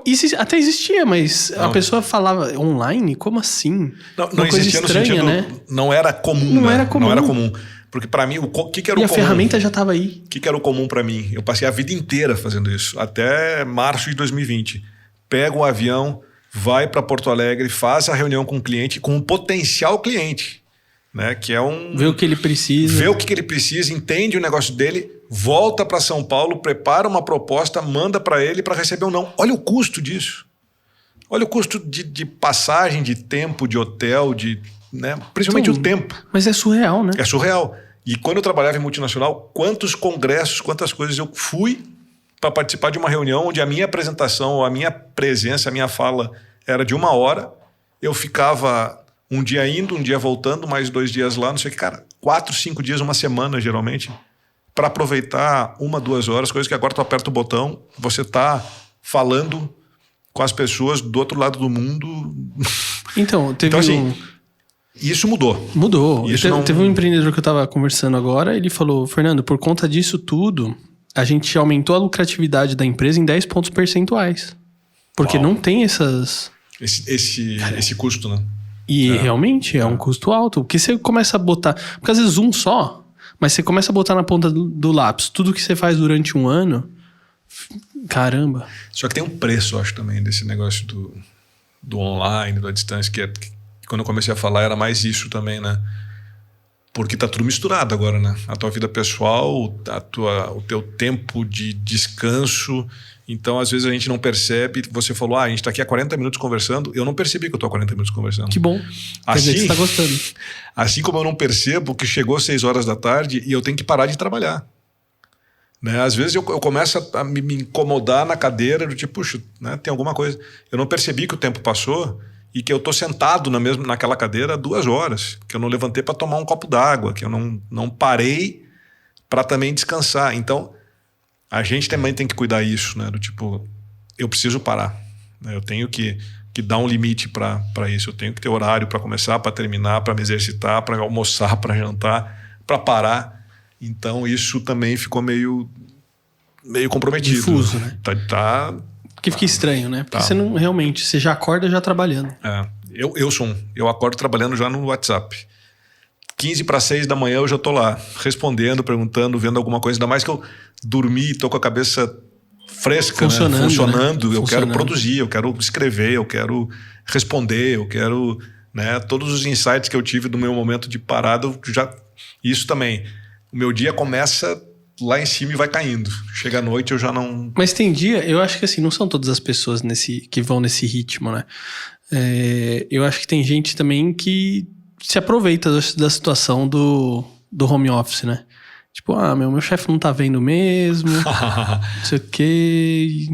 Isso até existia, mas a pessoa falava online? Como assim? Não existia estranha, no sentido, né? Não era comum, não era comum. Porque para mim, o que era o comum? E a ferramenta já estava aí. O que era o comum para mim? Eu passei a vida inteira fazendo isso, até março de 2020. Pega um avião, vai para Porto Alegre, faz a reunião com o cliente, com um potencial cliente, né? Que é vê o que ele precisa. Vê o que ele precisa, entende o negócio dele, volta para São Paulo, prepara uma proposta, manda para ele para receber ou não. Olha o custo disso. Olha o custo de passagem, de tempo, de hotel, né? Principalmente o tempo. Mas é surreal, né? É surreal. E quando eu trabalhava em multinacional, quantos congressos, quantas coisas eu fui para participar de uma reunião onde a minha apresentação, a minha presença, a minha fala era de 1 hora. Eu ficava um dia indo, um dia voltando, mais 2 dias lá, não sei o que. Cara, 4, 5 dias, uma semana, geralmente, para aproveitar 1, 2 horas, coisas que agora tu aperta o botão, você tá falando com as pessoas do outro lado do mundo. Então, teve isso mudou. Mudou. Teve um empreendedor que eu tava conversando agora, ele falou, Fernando, por conta disso tudo, a gente aumentou a lucratividade da empresa em 10 pontos percentuais. Porque não tem essas... Esse custo, né? E realmente é um custo alto. Porque você começa a botar... Porque às vezes só, mas você começa a botar na ponta do lápis tudo que você faz durante um ano. Caramba. Só que tem um preço, eu acho, também, desse negócio do online, da distância, que quando eu comecei a falar era mais isso também, né? Porque tá tudo misturado agora, né? A tua vida pessoal, o teu tempo de descanso. Então, às vezes a gente não percebe. Você falou, a gente tá aqui há 40 minutos conversando. Eu não percebi que eu tô há 40 minutos conversando. Que bom. Quer dizer que você tá gostando. Assim como eu não percebo que chegou 6 horas da tarde e eu tenho que parar de trabalhar. Né? Às vezes eu começo a me incomodar na cadeira, do tipo, puxa, né? Tem alguma coisa. Eu não percebi que o tempo passou e que eu tô sentado naquela cadeira 2 horas, que eu não levantei para tomar um copo d'água, que eu não parei para também descansar. Então, a gente também tem que cuidar isso, né? Do tipo, eu preciso parar. Né? Eu tenho que dar um limite para isso. Eu tenho que ter horário para começar, para terminar, para me exercitar, para almoçar, para jantar, para parar. Então, isso também ficou meio comprometido. Difuso, né? Porque fica estranho, né? Porque você não realmente... Você já acorda já trabalhando. Eu acordo trabalhando já no WhatsApp. 15 para 6 da manhã eu já tô lá, respondendo, perguntando, vendo alguma coisa. Ainda mais que eu dormi e tô com a cabeça fresca, funcionando. Né? Eu quero produzir, eu quero escrever, eu quero responder, eu quero... Né? Todos os insights que eu tive do meu momento de parada, isso também. O meu dia começa lá em cima e vai caindo. Chega à noite eu já não... Mas tem dia, eu acho que assim, não são todas as pessoas que vão nesse ritmo, né? Eu acho que tem gente também que se aproveita da situação do home office, né? Tipo, meu chefe não tá vendo mesmo, não sei o quê,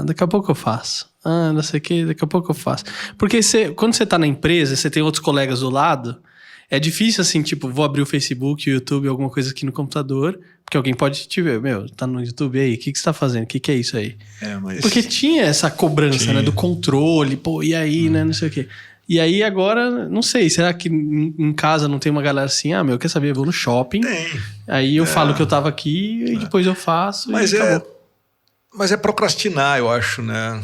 daqui a pouco eu faço. Não sei o quê, daqui a pouco eu faço. Porque quando você tá na empresa, você tem outros colegas do lado, é difícil assim, tipo, vou abrir o Facebook, o YouTube, alguma coisa aqui no computador, porque alguém pode te ver, tá no YouTube aí, o que você tá fazendo? O que é isso aí? Porque tinha essa cobrança, né, do controle, e aí, né, não sei o quê. E aí agora, não sei, será que em casa não tem uma galera assim, quer saber, eu vou no shopping, aí eu falo que eu tava aqui e depois eu faço e acabou. Mas é procrastinar, eu acho, né,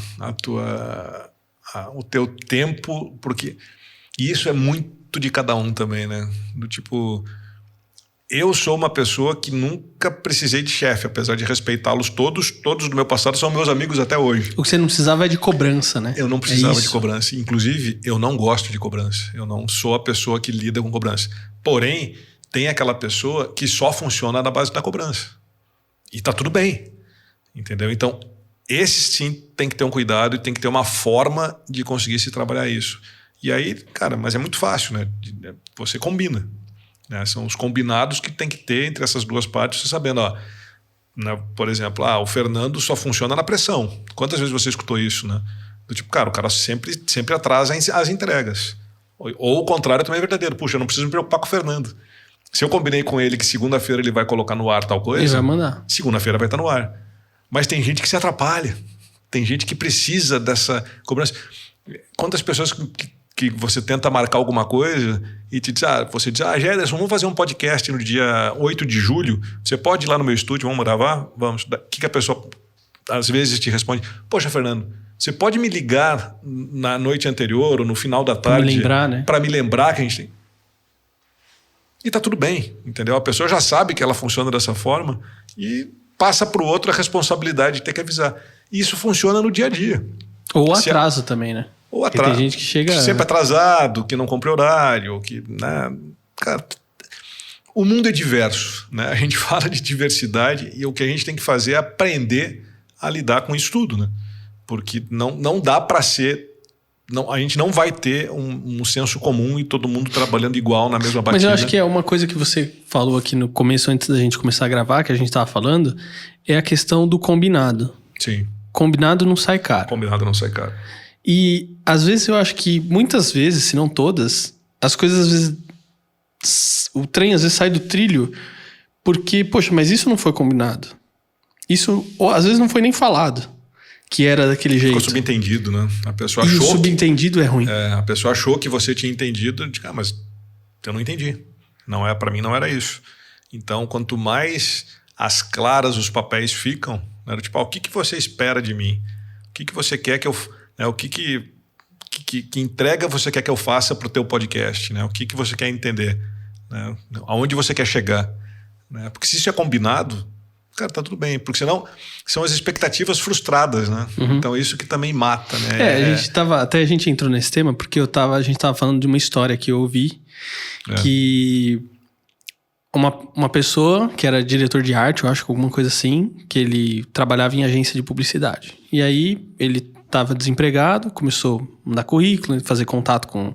o teu tempo, porque isso é muito de cada um também, né, do tipo... Eu sou uma pessoa que nunca precisei de chefe, apesar de respeitá-los todos do meu passado são meus amigos até hoje. O que você não precisava é de cobrança, né? Eu não precisava de cobrança. Inclusive, eu não gosto de cobrança. Eu não sou a pessoa que lida com cobrança. Porém, tem aquela pessoa que só funciona na base da cobrança. E tá tudo bem. Entendeu? Então, esse sim tem que ter um cuidado e tem que ter uma forma de conseguir se trabalhar isso. E aí, cara, mas é muito fácil, né? Você combina. Né? São os combinados que tem que ter entre essas duas partes, você sabendo, né? Por exemplo, o Fernando só funciona na pressão. Quantas vezes você escutou isso, né? Do tipo, o cara sempre atrasa as entregas. Ou o contrário também é verdadeiro. Puxa, eu não preciso me preocupar com o Fernando. Se eu combinei com ele que segunda-feira ele vai colocar no ar tal coisa, ele vai mandar. Segunda-feira vai estar no ar. Mas tem gente que se atrapalha. Tem gente que precisa dessa cobrança. Quantas pessoas que você tenta marcar alguma coisa e você diz, Gerson, vamos fazer um podcast no dia 8 de julho, você pode ir lá no meu estúdio, vamos gravar? Vamos. O que a pessoa às vezes te responde? Poxa, Fernando, você pode me ligar na noite anterior ou no final da tarde para me lembrar que a gente tem... E tá tudo bem, entendeu? A pessoa já sabe que ela funciona dessa forma e passa para o outro a responsabilidade de ter que avisar. E isso funciona no dia a dia. Ou atraso também, né? Ou atraso. Tem gente que chega... sempre atrasado, que não cumpre horário, que... Né? Cara, o mundo é diverso, né? A gente fala de diversidade e o que a gente tem que fazer é aprender a lidar com isso tudo, né? Porque não dá para ser... a gente não vai ter um senso comum e todo mundo trabalhando igual na mesma batida. Mas eu acho que é uma coisa que você falou aqui no começo, antes da gente começar a gravar, que a gente estava falando, é a questão do combinado. Sim. Combinado não sai caro. Combinado não sai caro. E às vezes eu acho que muitas vezes, se não todas, as coisas às vezes o trem às vezes sai do trilho porque, poxa, mas isso não foi combinado. Isso, ou, às vezes, não foi nem falado que era daquele jeito. Ficou subentendido, né? A pessoa e achou o subentendido é ruim. A pessoa achou que você tinha entendido, mas eu não entendi. Para mim não era isso. Então, quanto mais às claras os papéis ficam, né? Tipo, o que você espera de mim? O que você quer que eu... Né? O que entrega você quer que eu faça para o teu podcast? Né? O que você quer entender? Né? Aonde você quer chegar? Né? Porque se isso é combinado, cara, tá tudo bem. Porque senão são as expectativas frustradas, né? Uhum. Então isso que também mata, né? Até a gente entrou nesse tema porque a gente tava falando de uma história que eu ouvi que uma pessoa que era diretor de arte, eu acho que alguma coisa assim, que ele trabalhava em agência de publicidade. E aí ele estava desempregado, começou a mandar currículo, fazer contato com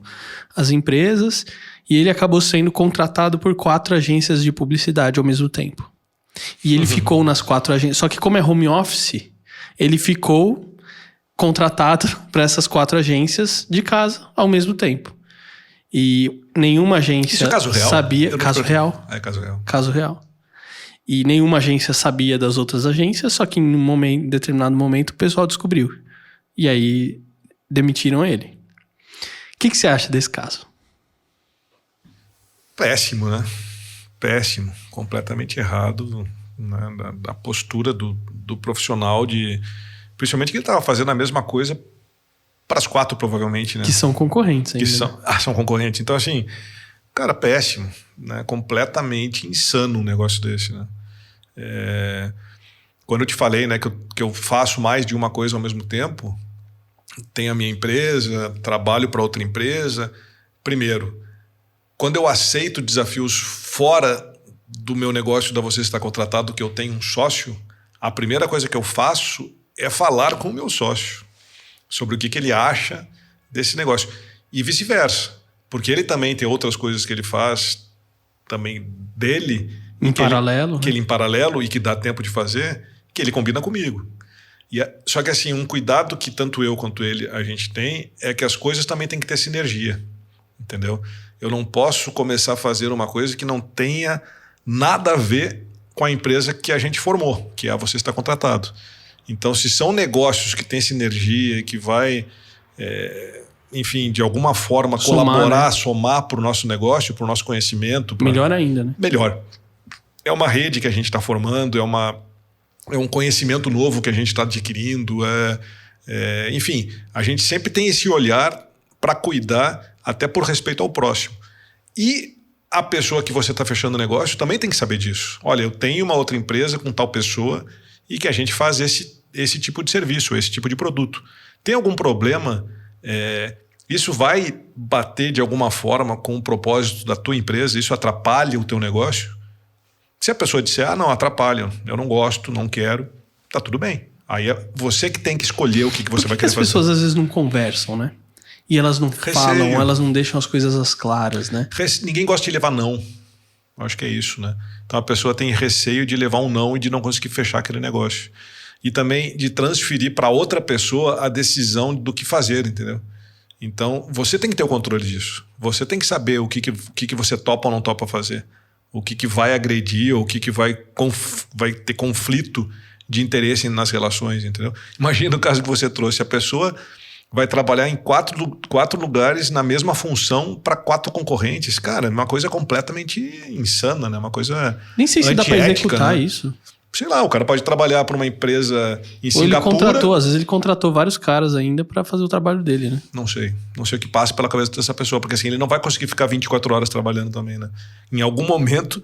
as empresas, e ele acabou sendo contratado por 4 agências de publicidade ao mesmo tempo. E ele ficou nas 4 agências. Só que como é home office, ele ficou contratado para essas 4 agências de casa ao mesmo tempo. E nenhuma agência... Isso é caso real? Sabia... Caso real. É caso real. Caso real. E nenhuma agência sabia das outras agências, só que em determinado momento o pessoal descobriu. E aí demitiram ele. O que você acha desse caso? Péssimo, né? Péssimo. Completamente errado, né? Da postura do profissional principalmente que ele estava fazendo a mesma coisa para as 4 provavelmente, né? Que são concorrentes ainda. São concorrentes. Então assim, cara, péssimo, né? Completamente insano um negócio desse, né? Quando eu te falei, né, que eu faço mais de uma coisa ao mesmo tempo, tenho a minha empresa, trabalho para outra empresa. Primeiro, quando eu aceito desafios fora do meu negócio da Você Está Contratado, que eu tenho um sócio, a primeira coisa que eu faço é falar com o meu sócio sobre o que ele acha desse negócio. E vice-versa, porque ele também tem outras coisas que ele faz também dele, em paralelo, que ele em paralelo e que dá tempo de fazer, que ele combina comigo. Só que assim, um cuidado que tanto eu quanto ele a gente tem é que as coisas também têm que ter sinergia, entendeu? Eu não posso começar a fazer uma coisa que não tenha nada a ver com a empresa que a gente formou, que é a Você Está Contratado. Então, se são negócios que têm sinergia, que vai, enfim, de alguma forma colaborar, somar para o nosso negócio, para o nosso conhecimento. Melhor ainda, né? Melhor. É uma rede que a gente está formando, é um conhecimento novo que a gente está adquirindo. Enfim, a gente sempre tem esse olhar para cuidar, até por respeito ao próximo. E a pessoa que você está fechando o negócio também tem que saber disso. Olha, eu tenho uma outra empresa com tal pessoa e que a gente faz esse tipo de serviço, esse tipo de produto. Tem algum problema? Isso vai bater de alguma forma com o propósito da tua empresa? Isso atrapalha o teu negócio? Se a pessoa disser, não, atrapalha, eu não gosto, não quero, tá tudo bem. Aí é você que tem que escolher o que você vai querer fazer. As pessoas às vezes não conversam, né? E elas não falam, elas não deixam as coisas às claras, né? Ninguém gosta de levar não. Acho que é isso, né? Então a pessoa tem receio de levar um não e de não conseguir fechar aquele negócio. E também de transferir para outra pessoa a decisão do que fazer, entendeu? Então você tem que ter o controle disso. Você tem que saber o que você topa ou não topa fazer. O que vai agredir ou o que vai ter conflito de interesse nas relações, entendeu? Imagina o caso que você trouxe. A pessoa vai trabalhar em 4 lugares na mesma função para 4 concorrentes. Cara, é uma coisa completamente insana, né? Uma coisa nem sei se dá para executar, né? Isso. Sei lá, o cara pode trabalhar para uma empresa em Singapura. Às vezes ele contratou vários caras ainda para fazer o trabalho dele, né? Não sei o que passa pela cabeça dessa pessoa, porque assim, ele não vai conseguir ficar 24 horas trabalhando também, né? Em algum momento,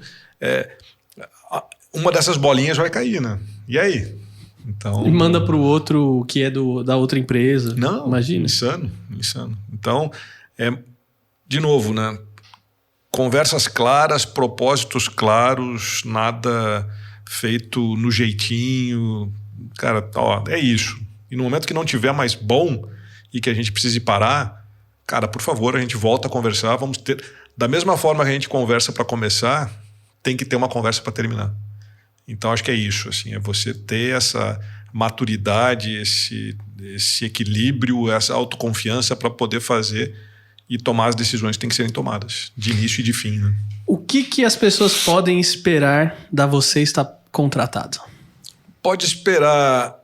uma dessas bolinhas vai cair, né? E aí? Então, e manda pro outro que é da outra empresa. Não, imagina. Insano. Então, de novo, né? Conversas claras, propósitos claros, nada feito no jeitinho. Cara, é isso. E no momento que não tiver mais bom e que a gente precise parar, cara, por favor, a gente volta a conversar. Vamos ter, da mesma forma que a gente conversa para começar, tem que ter uma conversa para terminar. Então acho que é isso, assim, é você ter essa maturidade, esse equilíbrio, essa autoconfiança para poder fazer e tomar as decisões que têm que serem tomadas, de início e de fim. Né? O que as pessoas podem esperar da Você Está Contratado? Pode esperar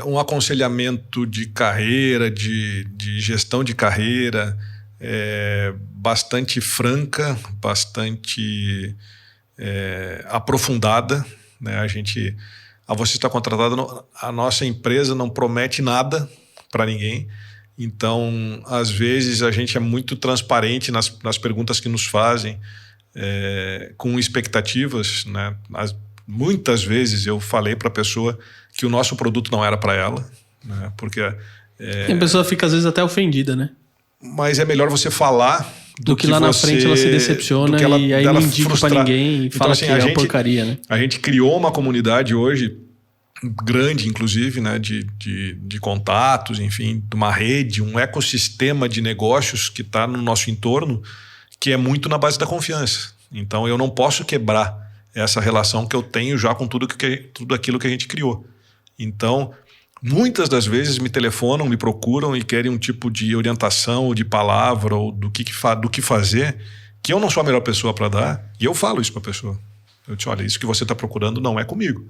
um aconselhamento de carreira, de gestão de carreira, bastante franca, bastante aprofundada. Né? A Você Está Contratado, a nossa empresa não promete nada para ninguém. Então, às vezes, a gente é muito transparente nas perguntas que nos fazem, com expectativas. Né? Muitas vezes eu falei para a pessoa que o nosso produto não era para ela. Né? Porque a pessoa fica, às vezes, até ofendida, né? Mas é melhor você falar do que lá na frente ela se decepciona e aí não indica para ninguém e fala assim, que é uma porcaria, né? A gente criou uma comunidade hoje grande, inclusive, né, de contatos, enfim, de uma rede, um ecossistema de negócios que está no nosso entorno, que é muito na base da confiança. Então, eu não posso quebrar essa relação que eu tenho já com tudo aquilo que a gente criou. Então, muitas das vezes me telefonam, me procuram e querem um tipo de orientação ou de palavra ou do que fazer, que eu não sou a melhor pessoa para dar, e eu falo isso para a pessoa. Eu te olha, isso que você está procurando não é comigo.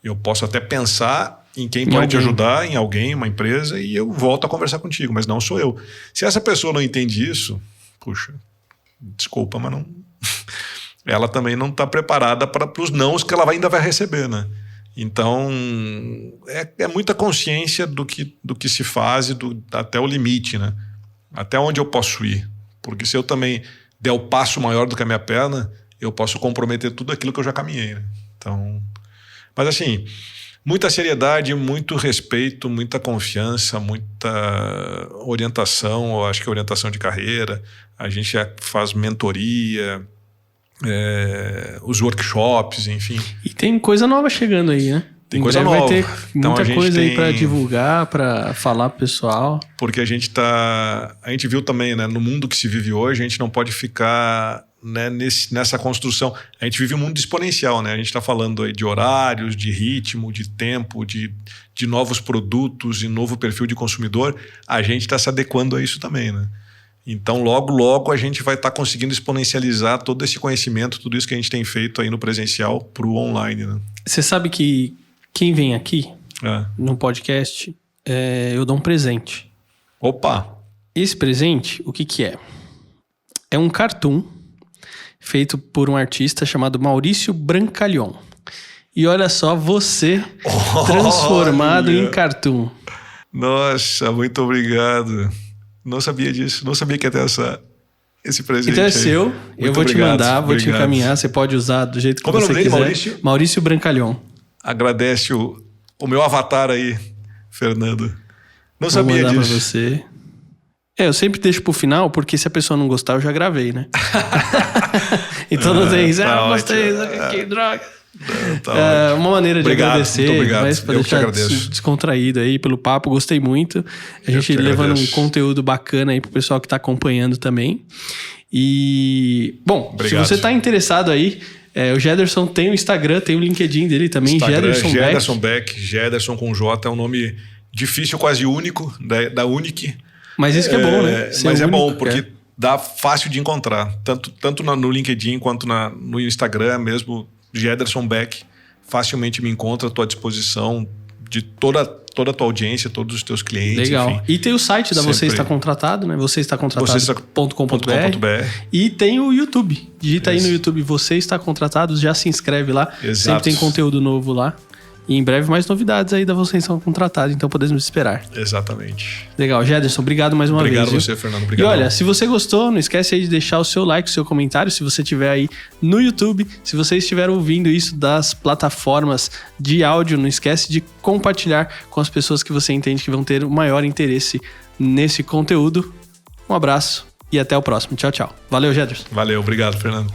Eu posso até pensar em quem pode te ajudar, em alguém, uma empresa, e eu volto a conversar contigo, mas não sou eu. Se essa pessoa não entende isso, puxa, desculpa, mas não... ela também não está preparada para os nãos que ela ainda vai receber, né? Então, é muita consciência do que se faz e até o limite, né? Até onde eu posso ir. Porque se eu também der o passo maior do que a minha perna, eu posso comprometer tudo aquilo que eu já caminhei, né? Então... Mas assim, muita seriedade, muito respeito, muita confiança, muita orientação. Eu acho que orientação de carreira. A gente faz mentoria, os workshops, enfim. E tem coisa nova chegando aí, né? Tem coisa nova. Vai ter muita coisa aí para divulgar, para falar pro pessoal. Porque a gente viu também, né? No mundo que se vive hoje, a gente não pode ficar... Né, nessa construção. A gente vive um mundo exponencial, né? A gente está falando aí de horários, de ritmo, de tempo, de novos produtos, de novo perfil de consumidor. A gente está se adequando a isso também, né? Então, logo a gente vai estar conseguindo exponencializar todo esse conhecimento, tudo isso que a gente tem feito aí no presencial para o online, né? Você sabe que quem vem aqui no podcast, eu dou um presente. Opa! Esse presente, o que é? É um cartoon feito por um artista chamado Maurício Brancalhon. E olha só, você transformado em cartoon. Nossa, muito obrigado. Não sabia disso, não sabia que ia ter esse presente. Então é seu, muito eu vou te mandar, vou te encaminhar, você pode usar do jeito que você quiser. Maurício? Maurício Brancalhon. Agradece o meu avatar aí, Fernando. Não vou sabia mandar disso. Pra você. Eu sempre deixo pro final, porque se a pessoa não gostar, eu já gravei, né? Então não tem isso. Não gostei, que droga. Uma maneira de agradecer, muito obrigado. Mas pra deixar descontraído aí pelo papo, gostei muito. A gente levando um conteúdo bacana aí pro pessoal que tá acompanhando também. E, bom, se você tá interessado aí, o Gederson tem o Instagram, tem o LinkedIn dele também, Gederson Beck. Gederson com J, é um nome difícil, quase único, da Unic. Mas isso que é bom, né? Mas é bom, porque dá fácil de encontrar. Tanto no LinkedIn quanto no Instagram mesmo, Gederson Beck. Facilmente me encontra, estou à disposição de toda a tua audiência, todos os teus clientes. Legal. Enfim, e tem o site da Você Está Contratado, né? vocêestacontratado.com.br. E tem o YouTube. Digita aí no YouTube, Você Está Contratado, já se inscreve lá. Exato. Sempre tem conteúdo novo lá. E em breve mais novidades aí da Você Está Contratado, então podemos esperar. Exatamente. Legal, Gederson, obrigado mais uma vez. Obrigado você, Fernando. Obrigado. E olha, se você gostou, não esquece aí de deixar o seu like, o seu comentário, se você estiver aí no YouTube. Se você estiver ouvindo isso das plataformas de áudio, não esquece de compartilhar com as pessoas que você entende que vão ter o maior interesse nesse conteúdo. Um abraço e até o próximo. Tchau, tchau. Valeu, Gederson. Valeu, obrigado, Fernando.